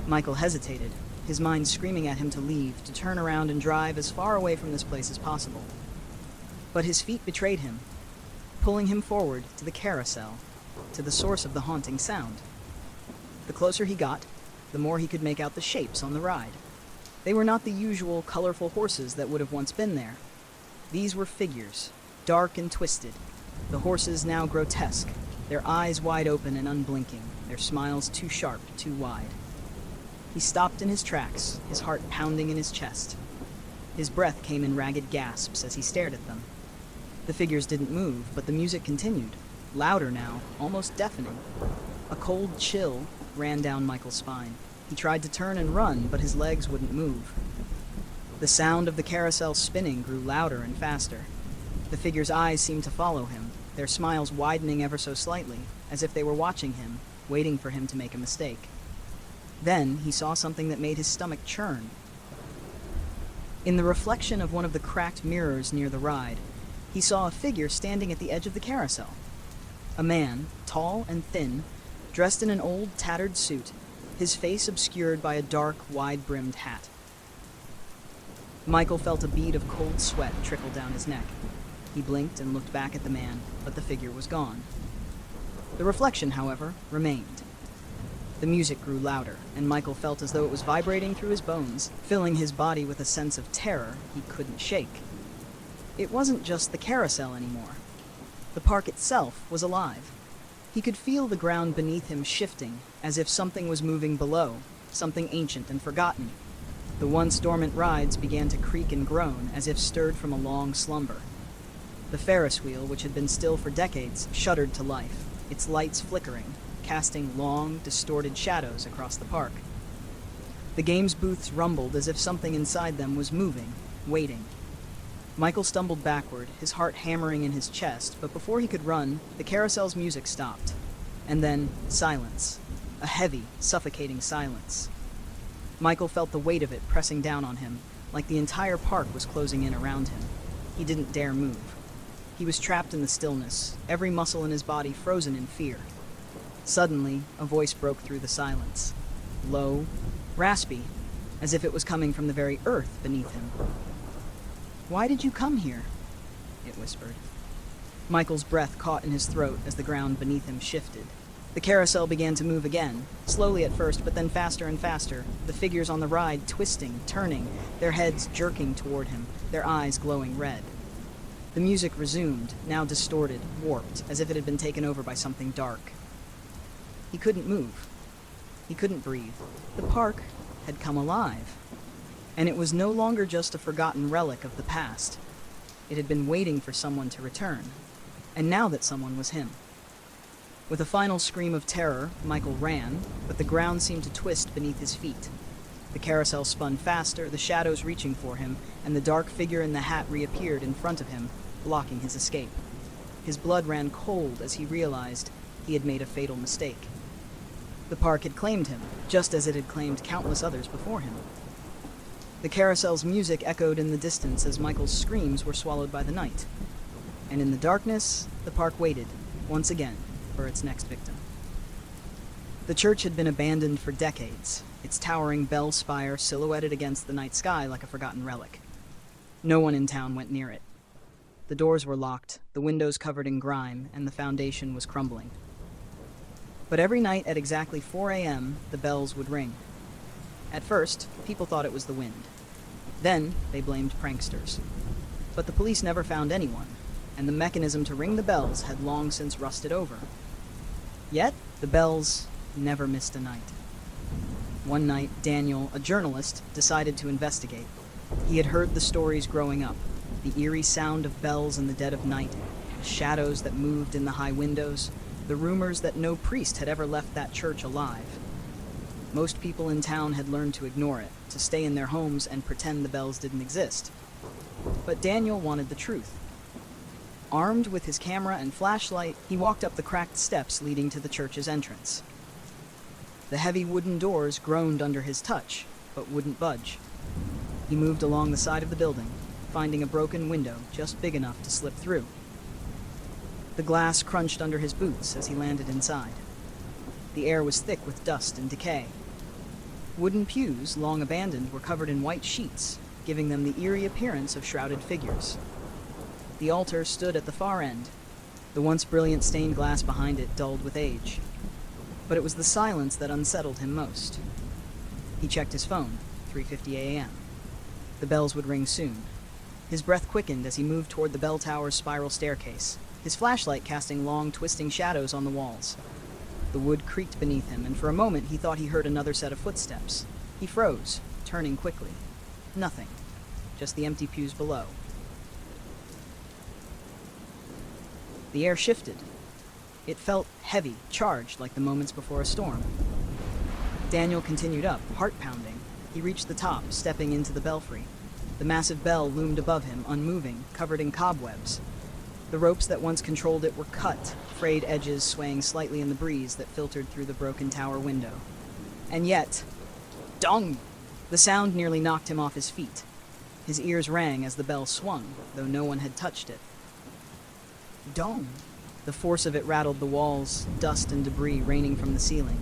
Michael hesitated, his mind screaming at him to leave, to turn around and drive as far away from this place as possible. But his feet betrayed him, pulling him forward to the carousel, to the source of the haunting sound. The closer he got, the more he could make out the shapes on the ride. They were not the usual colorful horses that would have once been there. These were figures, dark and twisted, the horses now grotesque, their eyes wide open and unblinking, their smiles too sharp, too wide. He stopped in his tracks, his heart pounding in his chest. His breath came in ragged gasps as he stared at them. The figures didn't move, but the music continued, louder now, almost deafening. A cold chill ran down Michael's spine. He tried to turn and run, but his legs wouldn't move. The sound of the carousel spinning grew louder and faster. The figures' eyes seemed to follow him, their smiles widening ever so slightly, as if they were watching him, waiting for him to make a mistake. Then he saw something that made his stomach churn. In the reflection of one of the cracked mirrors near the ride, he saw a figure standing at the edge of the carousel. A man, tall and thin, dressed in an old, tattered suit, his face obscured by a dark, wide-brimmed hat. Michael felt a bead of cold sweat trickle down his neck. He blinked and looked back at the man, but the figure was gone. The reflection, however, remained. The music grew louder, and Michael felt as though it was vibrating through his bones, filling his body with a sense of terror he couldn't shake. It wasn't just the carousel anymore. The park itself was alive. He could feel the ground beneath him shifting, as if something was moving below, something ancient and forgotten. The once dormant rides began to creak and groan, as if stirred from a long slumber. The Ferris wheel, which had been still for decades, shuddered to life, its lights flickering, casting long, distorted shadows across the park. The game's booths rumbled as if something inside them was moving, waiting. Michael stumbled backward, his heart hammering in his chest, but before he could run, the carousel's music stopped. And then, silence. A heavy, suffocating silence. Michael felt the weight of it pressing down on him, like the entire park was closing in around him. He didn't dare move. He was trapped in the stillness, every muscle in his body frozen in fear. Suddenly, a voice broke through the silence. Low, raspy, as if it was coming from the very earth beneath him. "Why did you come here?" it whispered. Michael's breath caught in his throat as the ground beneath him shifted. The carousel began to move again, slowly at first, but then faster and faster, the figures on the ride twisting, turning, their heads jerking toward him, their eyes glowing red. The music resumed, now distorted, warped, as if it had been taken over by something dark. He couldn't move. He couldn't breathe. The park had come alive. And it was no longer just a forgotten relic of the past. It had been waiting for someone to return. And now that someone was him. With a final scream of terror, Michael ran, but the ground seemed to twist beneath his feet. The carousel spun faster, the shadows reaching for him, and the dark figure in the hat reappeared in front of him, blocking his escape. His blood ran cold as he realized he had made a fatal mistake. The park had claimed him, just as it had claimed countless others before him. The carousel's music echoed in the distance as Michael's screams were swallowed by the night. And in the darkness, the park waited, once again, for its next victim. The church had been abandoned for decades, its towering bell spire silhouetted against the night sky like a forgotten relic. No one in town went near it. The doors were locked, the windows covered in grime, and the foundation was crumbling. But every night at exactly 4 a.m., the bells would ring. At first, people thought it was the wind. Then, they blamed pranksters. But the police never found anyone, and the mechanism to ring the bells had long since rusted over. Yet, the bells never missed a night. One night, Daniel, a journalist, decided to investigate. He had heard the stories growing up, the eerie sound of bells in the dead of night, the shadows that moved in the high windows, the rumors that no priest had ever left that church alive. Most people in town had learned to ignore it, to stay in their homes and pretend the bells didn't exist. But Daniel wanted the truth. Armed with his camera and flashlight, he walked up the cracked steps leading to the church's entrance. The heavy wooden doors groaned under his touch, but wouldn't budge. He moved along the side of the building, finding a broken window just big enough to slip through. The glass crunched under his boots as he landed inside. The air was thick with dust and decay. Wooden pews, long abandoned, were covered in white sheets, giving them the eerie appearance of shrouded figures. The altar stood at the far end, the once brilliant stained glass behind it dulled with age. But it was the silence that unsettled him most. He checked his phone, 3:50 a.m. The bells would ring soon. His breath quickened as he moved toward the bell tower's spiral staircase, his flashlight casting long, twisting shadows on the walls. The wood creaked beneath him, and for a moment he thought he heard another set of footsteps. He froze, turning quickly. Nothing. Just the empty pews below. The air shifted. It felt heavy, charged like the moments before a storm. Daniel continued up, heart pounding. He reached the top, stepping into the belfry. The massive bell loomed above him, unmoving, covered in cobwebs. The ropes that once controlled it were cut, frayed edges swaying slightly in the breeze that filtered through the broken tower window. And yet, dong! The sound nearly knocked him off his feet. His ears rang as the bell swung, though no one had touched it. Dong! The force of it rattled the walls, dust and debris raining from the ceiling.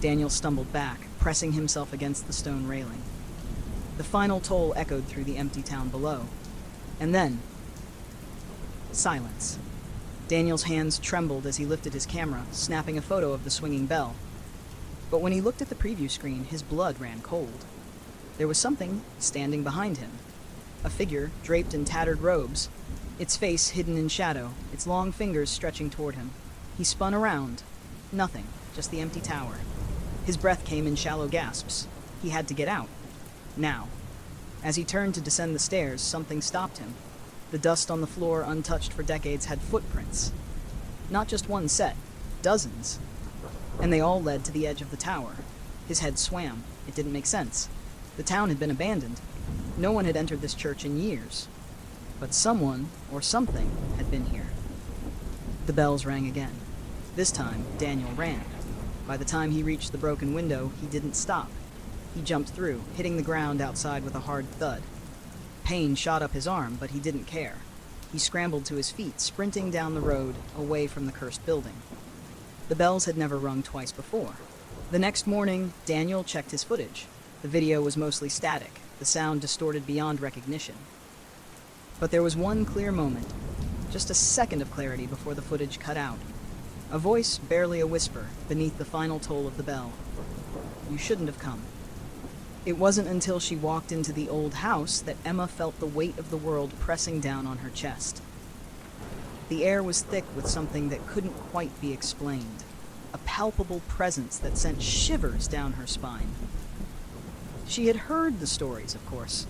Daniel stumbled back, pressing himself against the stone railing. The final toll echoed through the empty town below. And then, silence. Daniel's hands trembled as he lifted his camera, snapping a photo of the swinging bell. But when he looked at the preview screen, his blood ran cold. There was something standing behind him. A figure draped in tattered robes, its face hidden in shadow, its long fingers stretching toward him. He spun around. Nothing, just the empty tower. His breath came in shallow gasps. He had to get out. Now. As he turned to descend the stairs, something stopped him. The dust on the floor, untouched for decades, had footprints. Not just one set, dozens. And they all led to the edge of the tower. His head swam. It didn't make sense. The town had been abandoned. No one had entered this church in years. But someone, or something, had been here. The bells rang again. This time, Daniel ran. By the time he reached the broken window, he didn't stop. He jumped through, hitting the ground outside with a hard thud. Pain shot up his arm, but he didn't care. He scrambled to his feet, sprinting down the road, away from the cursed building. The bells had never rung twice before. The next morning, Daniel checked his footage. The video was mostly static, the sound distorted beyond recognition. But there was one clear moment, just a second of clarity before the footage cut out. A voice, barely a whisper, beneath the final toll of the bell. You shouldn't have come. It wasn't until she walked into the old house that Emma felt the weight of the world pressing down on her chest. The air was thick with something that couldn't quite be explained, a palpable presence that sent shivers down her spine. She had heard the stories, of course.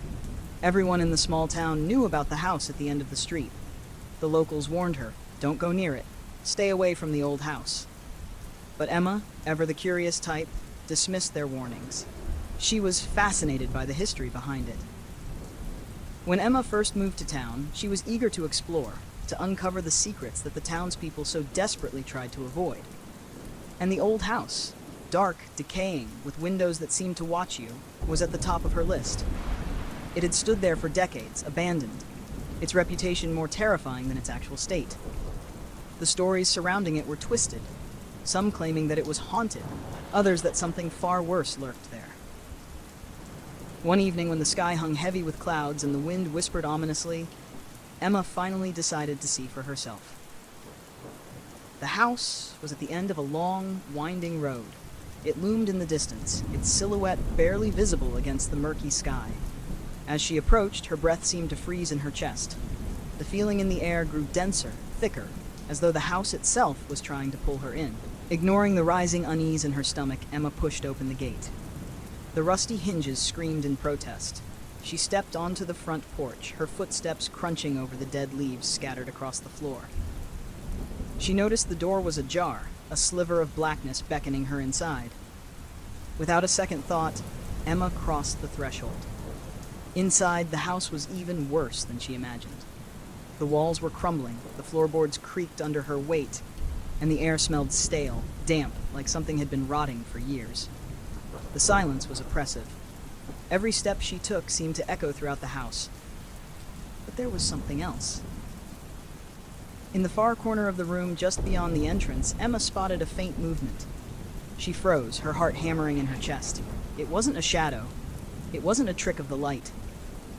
Everyone in the small town knew about the house at the end of the street. The locals warned her, don't go near it, stay away from the old house. But Emma, ever the curious type, dismissed their warnings. She was fascinated by the history behind it. When Emma first moved to town, she was eager to explore, to uncover the secrets that the townspeople so desperately tried to avoid. And the old house, dark, decaying, with windows that seemed to watch you, was at the top of her list. It had stood there for decades, abandoned, its reputation more terrifying than its actual state. The stories surrounding it were twisted, some claiming that it was haunted, others that something far worse lurked there. One evening, when the sky hung heavy with clouds and the wind whispered ominously, Emma finally decided to see for herself. The house was at the end of a long, winding road. It loomed in the distance, its silhouette barely visible against the murky sky. As she approached, her breath seemed to freeze in her chest. The feeling in the air grew denser, thicker, as though the house itself was trying to pull her in. Ignoring the rising unease in her stomach, Emma pushed open the gate. The rusty hinges screamed in protest. She stepped onto the front porch, her footsteps crunching over the dead leaves scattered across the floor. She noticed the door was ajar, a sliver of blackness beckoning her inside. Without a second thought, Emma crossed the threshold. Inside, the house was even worse than she imagined. The walls were crumbling, the floorboards creaked under her weight, and the air smelled stale, damp, like something had been rotting for years. The silence was oppressive. Every step she took seemed to echo throughout the house. But there was something else. In the far corner of the room, just beyond the entrance, Emma spotted a faint movement. She froze, her heart hammering in her chest. It wasn't a shadow. It wasn't a trick of the light.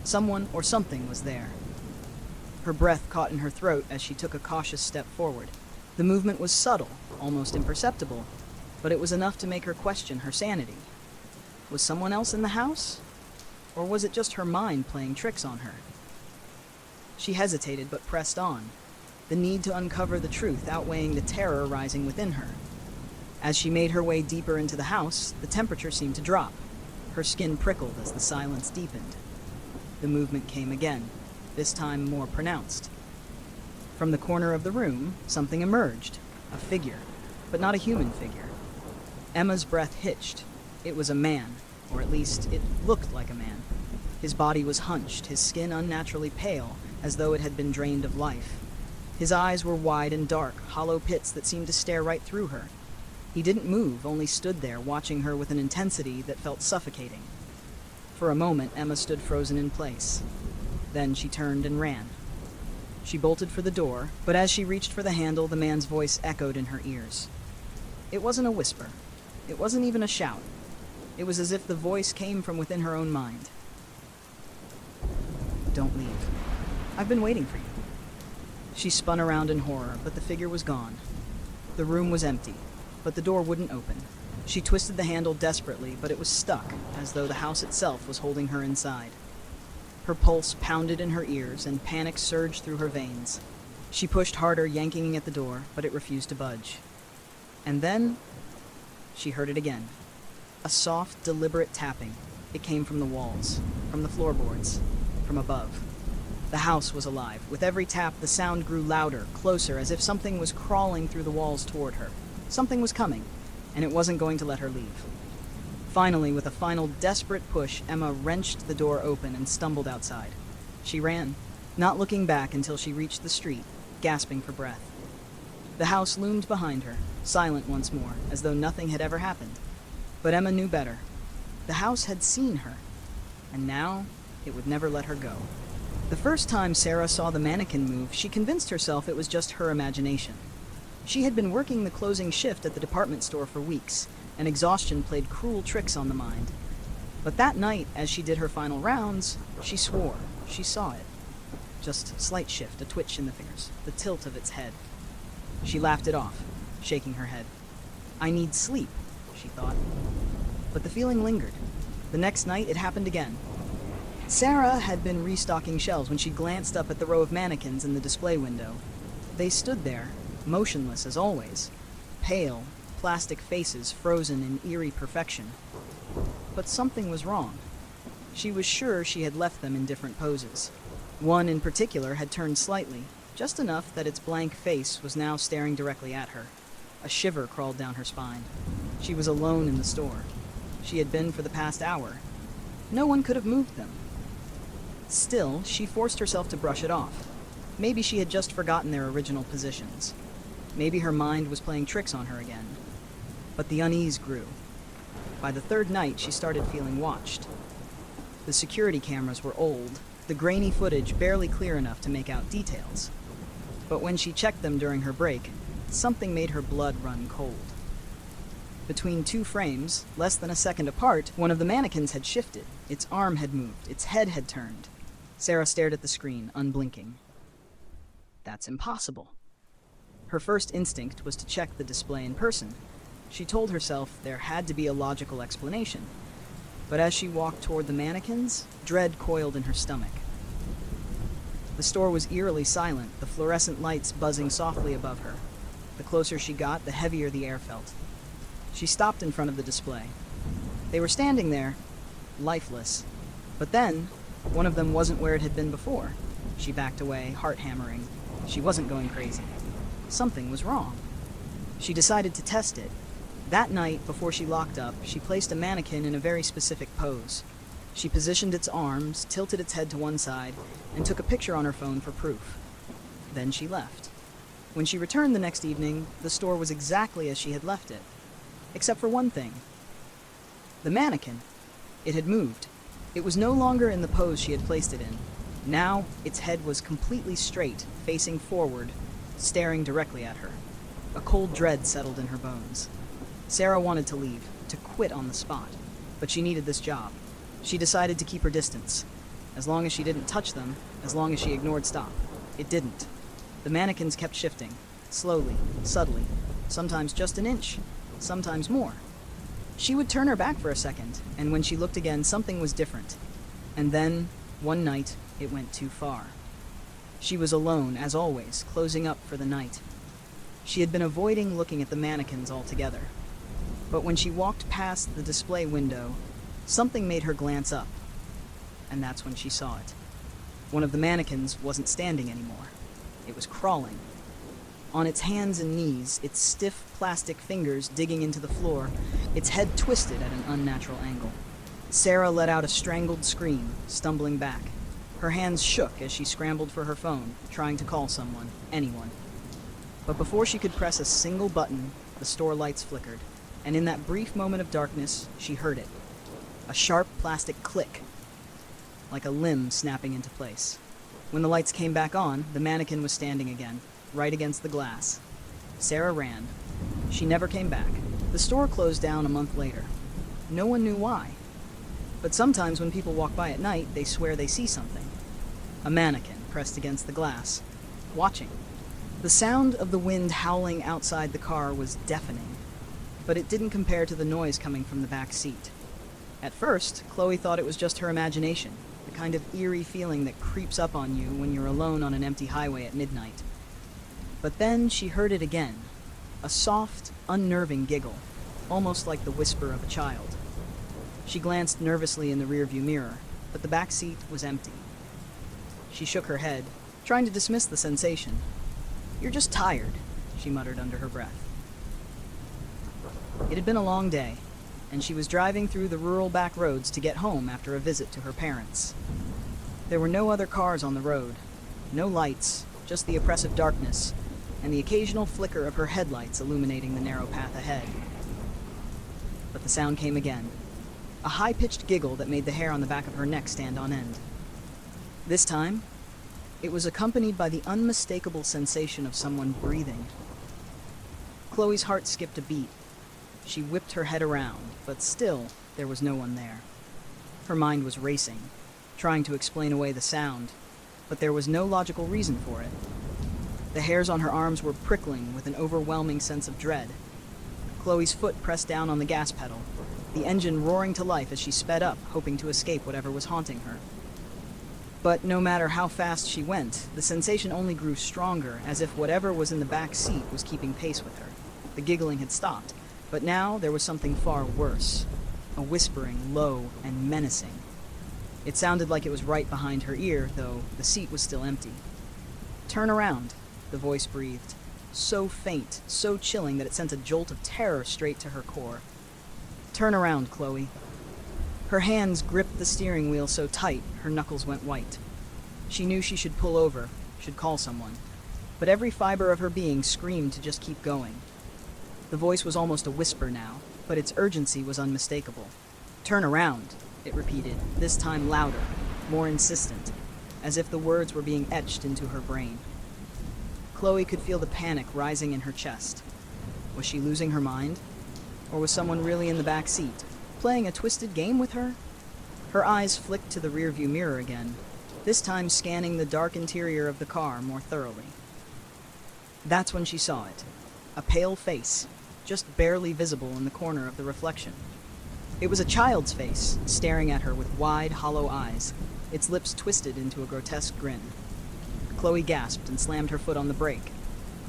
Someone or something was there. Her breath caught in her throat as she took a cautious step forward. The movement was subtle, almost imperceptible, but it was enough to make her question her sanity. Was someone else in the house? Or was it just her mind playing tricks on her? She hesitated but pressed on, the need to uncover the truth outweighing the terror rising within her. As she made her way deeper into the house, the temperature seemed to drop. Her skin prickled as the silence deepened. The movement came again, this time more pronounced. From the corner of the room, something emerged, a figure, but not a human figure. Emma's breath hitched. It was a man, or at least it looked like a man. His body was hunched, his skin unnaturally pale, as though it had been drained of life. His eyes were wide and dark, hollow pits that seemed to stare right through her. He didn't move, only stood there, watching her with an intensity that felt suffocating. For a moment, Emma stood frozen in place. Then she turned and ran. She bolted for the door, but as she reached for the handle, the man's voice echoed in her ears. It wasn't a whisper. It wasn't even a shout. It was as if the voice came from within her own mind. Don't leave. I've been waiting for you. She spun around in horror, but the figure was gone. The room was empty, but the door wouldn't open. She twisted the handle desperately, but it was stuck, as though the house itself was holding her inside. Her pulse pounded in her ears, and panic surged through her veins. She pushed harder, yanking at the door, but it refused to budge. And then, she heard it again. A soft, deliberate tapping. It came from the walls, from the floorboards, from above. The house was alive. With every tap, the sound grew louder, closer, as if something was crawling through the walls toward her. Something was coming, and it wasn't going to let her leave. Finally, with a final desperate push, Emma wrenched the door open and stumbled outside. She ran, not looking back until she reached the street, gasping for breath. The house loomed behind her, silent once more, as though nothing had ever happened. But Emma knew better. The house had seen her, and now it would never let her go. The first time Sarah saw the mannequin move, she convinced herself it was just her imagination. She had been working the closing shift at the department store for weeks, and exhaustion played cruel tricks on the mind. But that night, as she did her final rounds, she swore she saw it. Just a slight shift, a twitch in the fingers, the tilt of its head. She laughed it off, shaking her head. I need sleep, she thought. But the feeling lingered. The next night, it happened again. Sarah had been restocking shelves when she glanced up at the row of mannequins in the display window. They stood there, motionless as always, pale, plastic faces frozen in eerie perfection. But something was wrong. She was sure she had left them in different poses. One in particular had turned slightly, just enough that its blank face was now staring directly at her. A shiver crawled down her spine. She was alone in the store. She had been for the past hour. No one could have moved them. Still, she forced herself to brush it off. Maybe she had just forgotten their original positions. Maybe her mind was playing tricks on her again. But the unease grew. By the third night, she started feeling watched. The security cameras were old, the grainy footage barely clear enough to make out details. But when she checked them during her break, something made her blood run cold. Between two frames, less than a second apart, one of the mannequins had shifted. Its arm had moved, its head had turned. Sarah stared at the screen, unblinking. That's impossible. Her first instinct was to check the display in person. She told herself there had to be a logical explanation. But as she walked toward the mannequins, dread coiled in her stomach. The store was eerily silent, the fluorescent lights buzzing softly above her. The closer she got, the heavier the air felt. She stopped in front of the display. They were standing there, lifeless. But then, one of them wasn't where it had been before. She backed away, heart hammering. She wasn't going crazy. Something was wrong. She decided to test it. That night, before she locked up, she placed a mannequin in a very specific pose. She positioned its arms, tilted its head to one side, and took a picture on her phone for proof. Then she left. When she returned the next evening, the store was exactly as she had left it. Except for one thing. The mannequin. It had moved. It was no longer in the pose she had placed it in. Now, its head was completely straight, facing forward, staring directly at her. A cold dread settled in her bones. Sarah wanted to leave, to quit on the spot. But she needed this job. She decided to keep her distance. As long as she didn't touch them, as long as she ignored stop. It didn't. The mannequins kept shifting, slowly, subtly, sometimes just an inch, sometimes more. She would turn her back for a second, and when she looked again, something was different. And then, one night, it went too far. She was alone, as always, closing up for the night. She had been avoiding looking at the mannequins altogether. But when she walked past the display window, something made her glance up. And that's when she saw it. One of the mannequins wasn't standing anymore. It was crawling. On its hands and knees, its stiff plastic fingers digging into the floor, its head twisted at an unnatural angle. Sarah let out a strangled scream, stumbling back. Her hands shook as she scrambled for her phone, trying to call someone, anyone. But before she could press a single button, the store lights flickered, and in that brief moment of darkness, she heard it. A sharp plastic click, like a limb snapping into place. When the lights came back on, the mannequin was standing again, right against the glass. Sarah ran. She never came back. The store closed down a month later. No one knew why. But sometimes when people walk by at night, they swear they see something. A mannequin pressed against the glass, watching. The sound of the wind howling outside the car was deafening, but it didn't compare to the noise coming from the back seat. At first, Chloe thought it was just her imagination, the kind of eerie feeling that creeps up on you when you're alone on an empty highway at midnight. But then she heard it again, a soft, unnerving giggle, almost like the whisper of a child. She glanced nervously in the rearview mirror, but the back seat was empty. She shook her head, trying to dismiss the sensation. "You're just tired," she muttered under her breath. It had been a long day, and she was driving through the rural back roads to get home after a visit to her parents. There were no other cars on the road, no lights, just the oppressive darkness, and the occasional flicker of her headlights illuminating the narrow path ahead. But the sound came again, a high-pitched giggle that made the hair on the back of her neck stand on end. This time, it was accompanied by the unmistakable sensation of someone breathing. Chloe's heart skipped a beat. She whipped her head around, but still, there was no one there. Her mind was racing, trying to explain away the sound, but there was no logical reason for it. The hairs on her arms were prickling with an overwhelming sense of dread. Chloe's foot pressed down on the gas pedal, the engine roaring to life as she sped up, hoping to escape whatever was haunting her. But no matter how fast she went, the sensation only grew stronger, as if whatever was in the back seat was keeping pace with her. The giggling had stopped, but now there was something far worse, a whispering, low and menacing. It sounded like it was right behind her ear, though the seat was still empty. "Turn around," the voice breathed, so faint, so chilling that it sent a jolt of terror straight to her core. "Turn around, Chloe." Her hands gripped the steering wheel so tight, her knuckles went white. She knew she should pull over, should call someone, but every fiber of her being screamed to just keep going. The voice was almost a whisper now, but its urgency was unmistakable. "Turn around," it repeated, this time louder, more insistent, as if the words were being etched into her brain. Chloe could feel the panic rising in her chest. Was she losing her mind? Or was someone really in the back seat, playing a twisted game with her? Her eyes flicked to the rearview mirror again, this time scanning the dark interior of the car more thoroughly. That's when she saw it. A pale face, just barely visible in the corner of the reflection. It was a child's face, staring at her with wide, hollow eyes, its lips twisted into a grotesque grin. Chloe gasped and slammed her foot on the brake.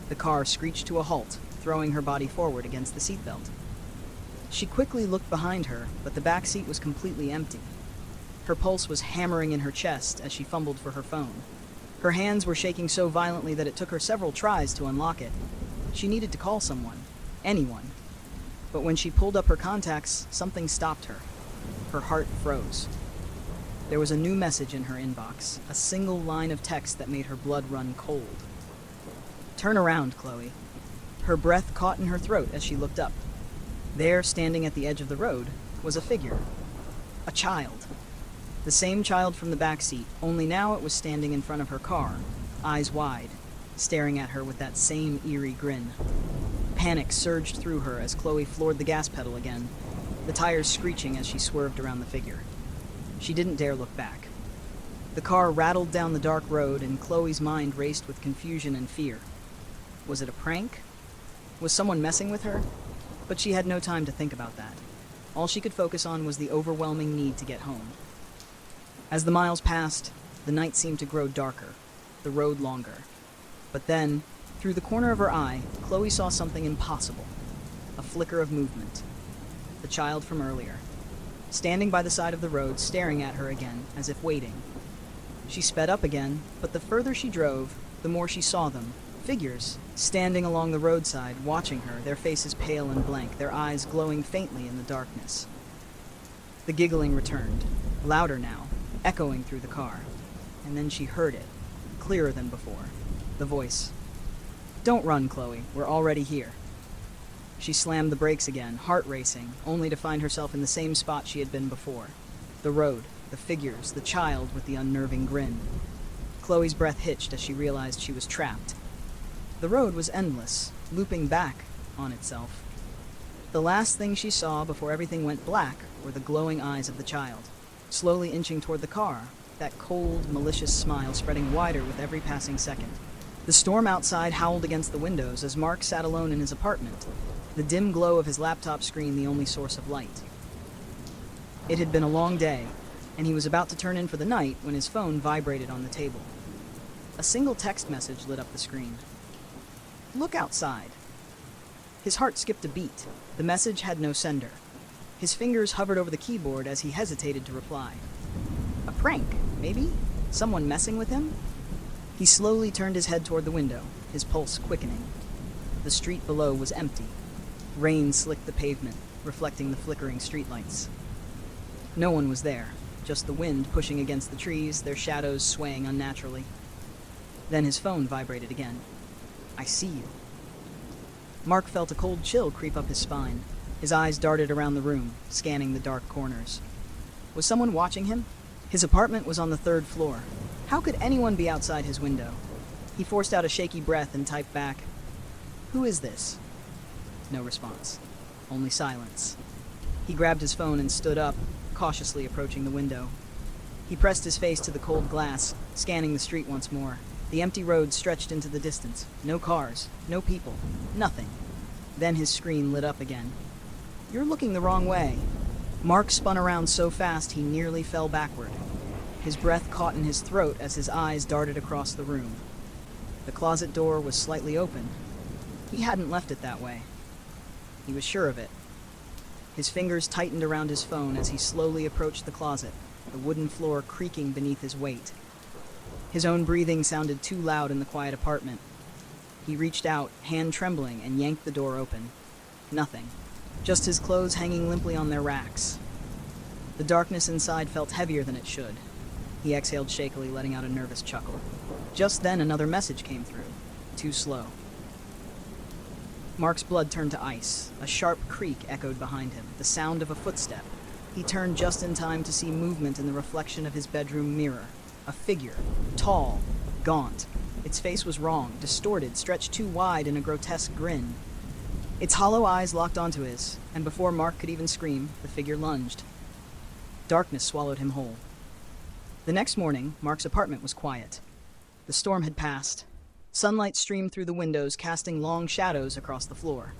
The car screeched to a halt, throwing her body forward against the seatbelt. She quickly looked behind her, but the back seat was completely empty. Her pulse was hammering in her chest as she fumbled for her phone. Her hands were shaking so violently that it took her several tries to unlock it. She needed to call someone. Anyone. But when she pulled up her contacts, something stopped her. Her heart froze. There was a new message in her inbox, a single line of text that made her blood run cold. "Turn around, Chloe." Her breath caught in her throat as she looked up. There, standing at the edge of the road, was a figure. A child. The same child from the back seat, only now it was standing in front of her car, eyes wide, staring at her with that same eerie grin. Panic surged through her as Chloe floored the gas pedal again, the tires screeching as she swerved around the figure. She didn't dare look back. The car rattled down the dark road, and Chloe's mind raced with confusion and fear. Was it a prank? Was someone messing with her? But she had no time to think about that. All she could focus on was the overwhelming need to get home. As the miles passed, the night seemed to grow darker, the road longer. But then, through the corner of her eye, Chloe saw something impossible. A flicker of movement. The child from earlier. Standing by the side of the road, staring at her again, as if waiting. She sped up again, but the further she drove, the more she saw them. Figures, standing along the roadside, watching her, their faces pale and blank, their eyes glowing faintly in the darkness. The giggling returned, louder now, echoing through the car. And then she heard it, clearer than before. The voice. "Don't run, Chloe. We're already here." She slammed the brakes again, heart racing, only to find herself in the same spot she had been before. The road, the figures, the child with the unnerving grin. Chloe's breath hitched as she realized she was trapped. The road was endless, looping back on itself. The last thing she saw before everything went black were the glowing eyes of the child, slowly inching toward the car, that cold, malicious smile spreading wider with every passing second. The storm outside howled against the windows as Mark sat alone in his apartment, the dim glow of his laptop screen the only source of light. It had been a long day, and he was about to turn in for the night when his phone vibrated on the table. A single text message lit up the screen. "Look outside." His heart skipped a beat. The message had no sender. His fingers hovered over the keyboard as he hesitated to reply. A prank, maybe? Someone messing with him? He slowly turned his head toward the window, his pulse quickening. The street below was empty. Rain slicked the pavement, reflecting the flickering streetlights. No one was there, just the wind pushing against the trees, their shadows swaying unnaturally. Then his phone vibrated again. "I see you." Mark felt a cold chill creep up his spine. His eyes darted around the room, scanning the dark corners. Was someone watching him? His apartment was on the 3rd floor. How could anyone be outside his window? He forced out a shaky breath and typed back, "Who is this?" No response. Only silence. He grabbed his phone and stood up, cautiously approaching the window. He pressed his face to the cold glass, scanning the street once more. The empty road stretched into the distance. No cars, no people, nothing. Then his screen lit up again. "You're looking the wrong way." Mark spun around so fast he nearly fell backward. His breath caught in his throat as his eyes darted across the room. The closet door was slightly open. He hadn't left it that way. He was sure of it. His fingers tightened around his phone as he slowly approached the closet, the wooden floor creaking beneath his weight. His own breathing sounded too loud in the quiet apartment. He reached out, hand trembling, and yanked the door open. Nothing. Just his clothes hanging limply on their racks. The darkness inside felt heavier than it should. He exhaled shakily, letting out a nervous chuckle. Just then another message came through. Too slow. Mark's blood turned to ice. A sharp creak echoed behind him, the sound of a footstep. He turned just in time to see movement in the reflection of his bedroom mirror. A figure, tall, gaunt. Its face was wrong, distorted, stretched too wide in a grotesque grin. Its hollow eyes locked onto his, and before Mark could even scream, the figure lunged. Darkness swallowed him whole. The next morning, Mark's apartment was quiet. The storm had passed. Sunlight streamed through the windows, casting long shadows across the floor.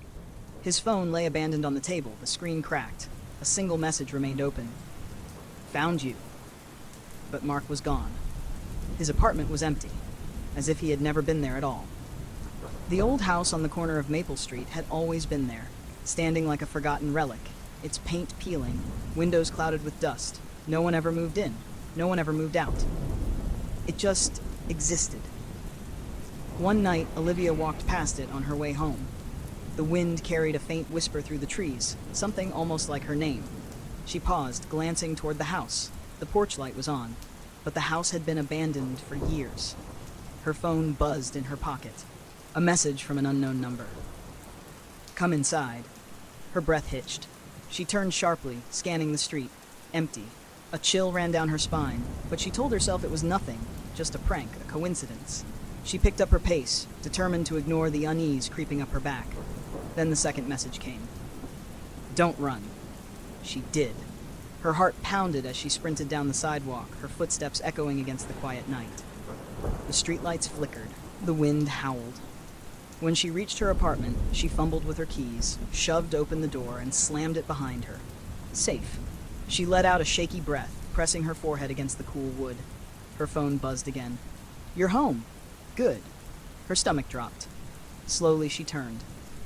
His phone lay abandoned on the table, the screen cracked. A single message remained open. "Found you." But Mark was gone. His apartment was empty, as if he had never been there at all. The old house on the corner of Maple Street had always been there, standing like a forgotten relic, its paint peeling, windows clouded with dust. No one ever moved in. No one ever moved out. It just existed. One night, Olivia walked past it on her way home. The wind carried a faint whisper through the trees, something almost like her name. She paused, glancing toward the house. The porch light was on, but the house had been abandoned for years. Her phone buzzed in her pocket. A message from an unknown number. "Come inside." Her breath hitched. She turned sharply, scanning the street. Empty. A chill ran down her spine, but she told herself it was nothing, just a prank, a coincidence. She picked up her pace, determined to ignore the unease creeping up her back. Then the second message came. "Don't run." She did. Her heart pounded as she sprinted down the sidewalk, her footsteps echoing against the quiet night. The streetlights flickered. The wind howled. When she reached her apartment, she fumbled with her keys, shoved open the door, and slammed it behind her. Safe. She let out a shaky breath, pressing her forehead against the cool wood. Her phone buzzed again. "You're home." "Good." Her stomach dropped. Slowly she turned.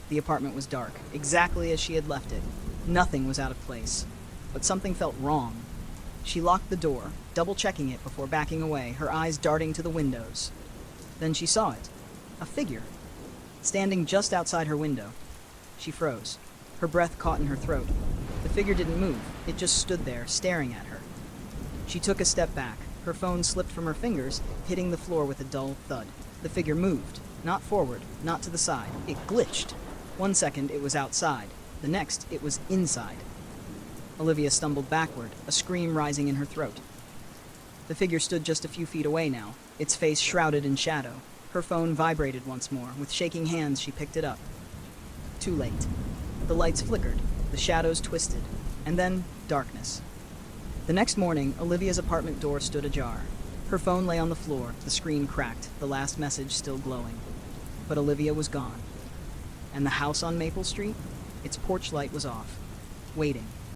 The apartment was dark, exactly as she had left it. Nothing was out of place. But something felt wrong. She locked the door, double-checking it before backing away, her eyes darting to the windows. Then she saw it. A figure. Standing just outside her window. She froze. Her breath caught in her throat. The figure didn't move. It just stood there, staring at her. She took a step back. Her phone slipped from her fingers, hitting the floor with a dull thud. The figure moved. Not forward, not to the side. It glitched. 1 second, it was outside. The next, it was inside. Olivia stumbled backward, a scream rising in her throat. The figure stood just a few feet away now, its face shrouded in shadow. Her phone vibrated once more. With shaking hands, she picked it up. Too late. The lights flickered, the shadows twisted, and then darkness. The next morning, Olivia's apartment door stood ajar. Her phone lay on the floor, the screen cracked, the last message still glowing. But Olivia was gone. And the house on Maple Street? Its porch light was off, waiting.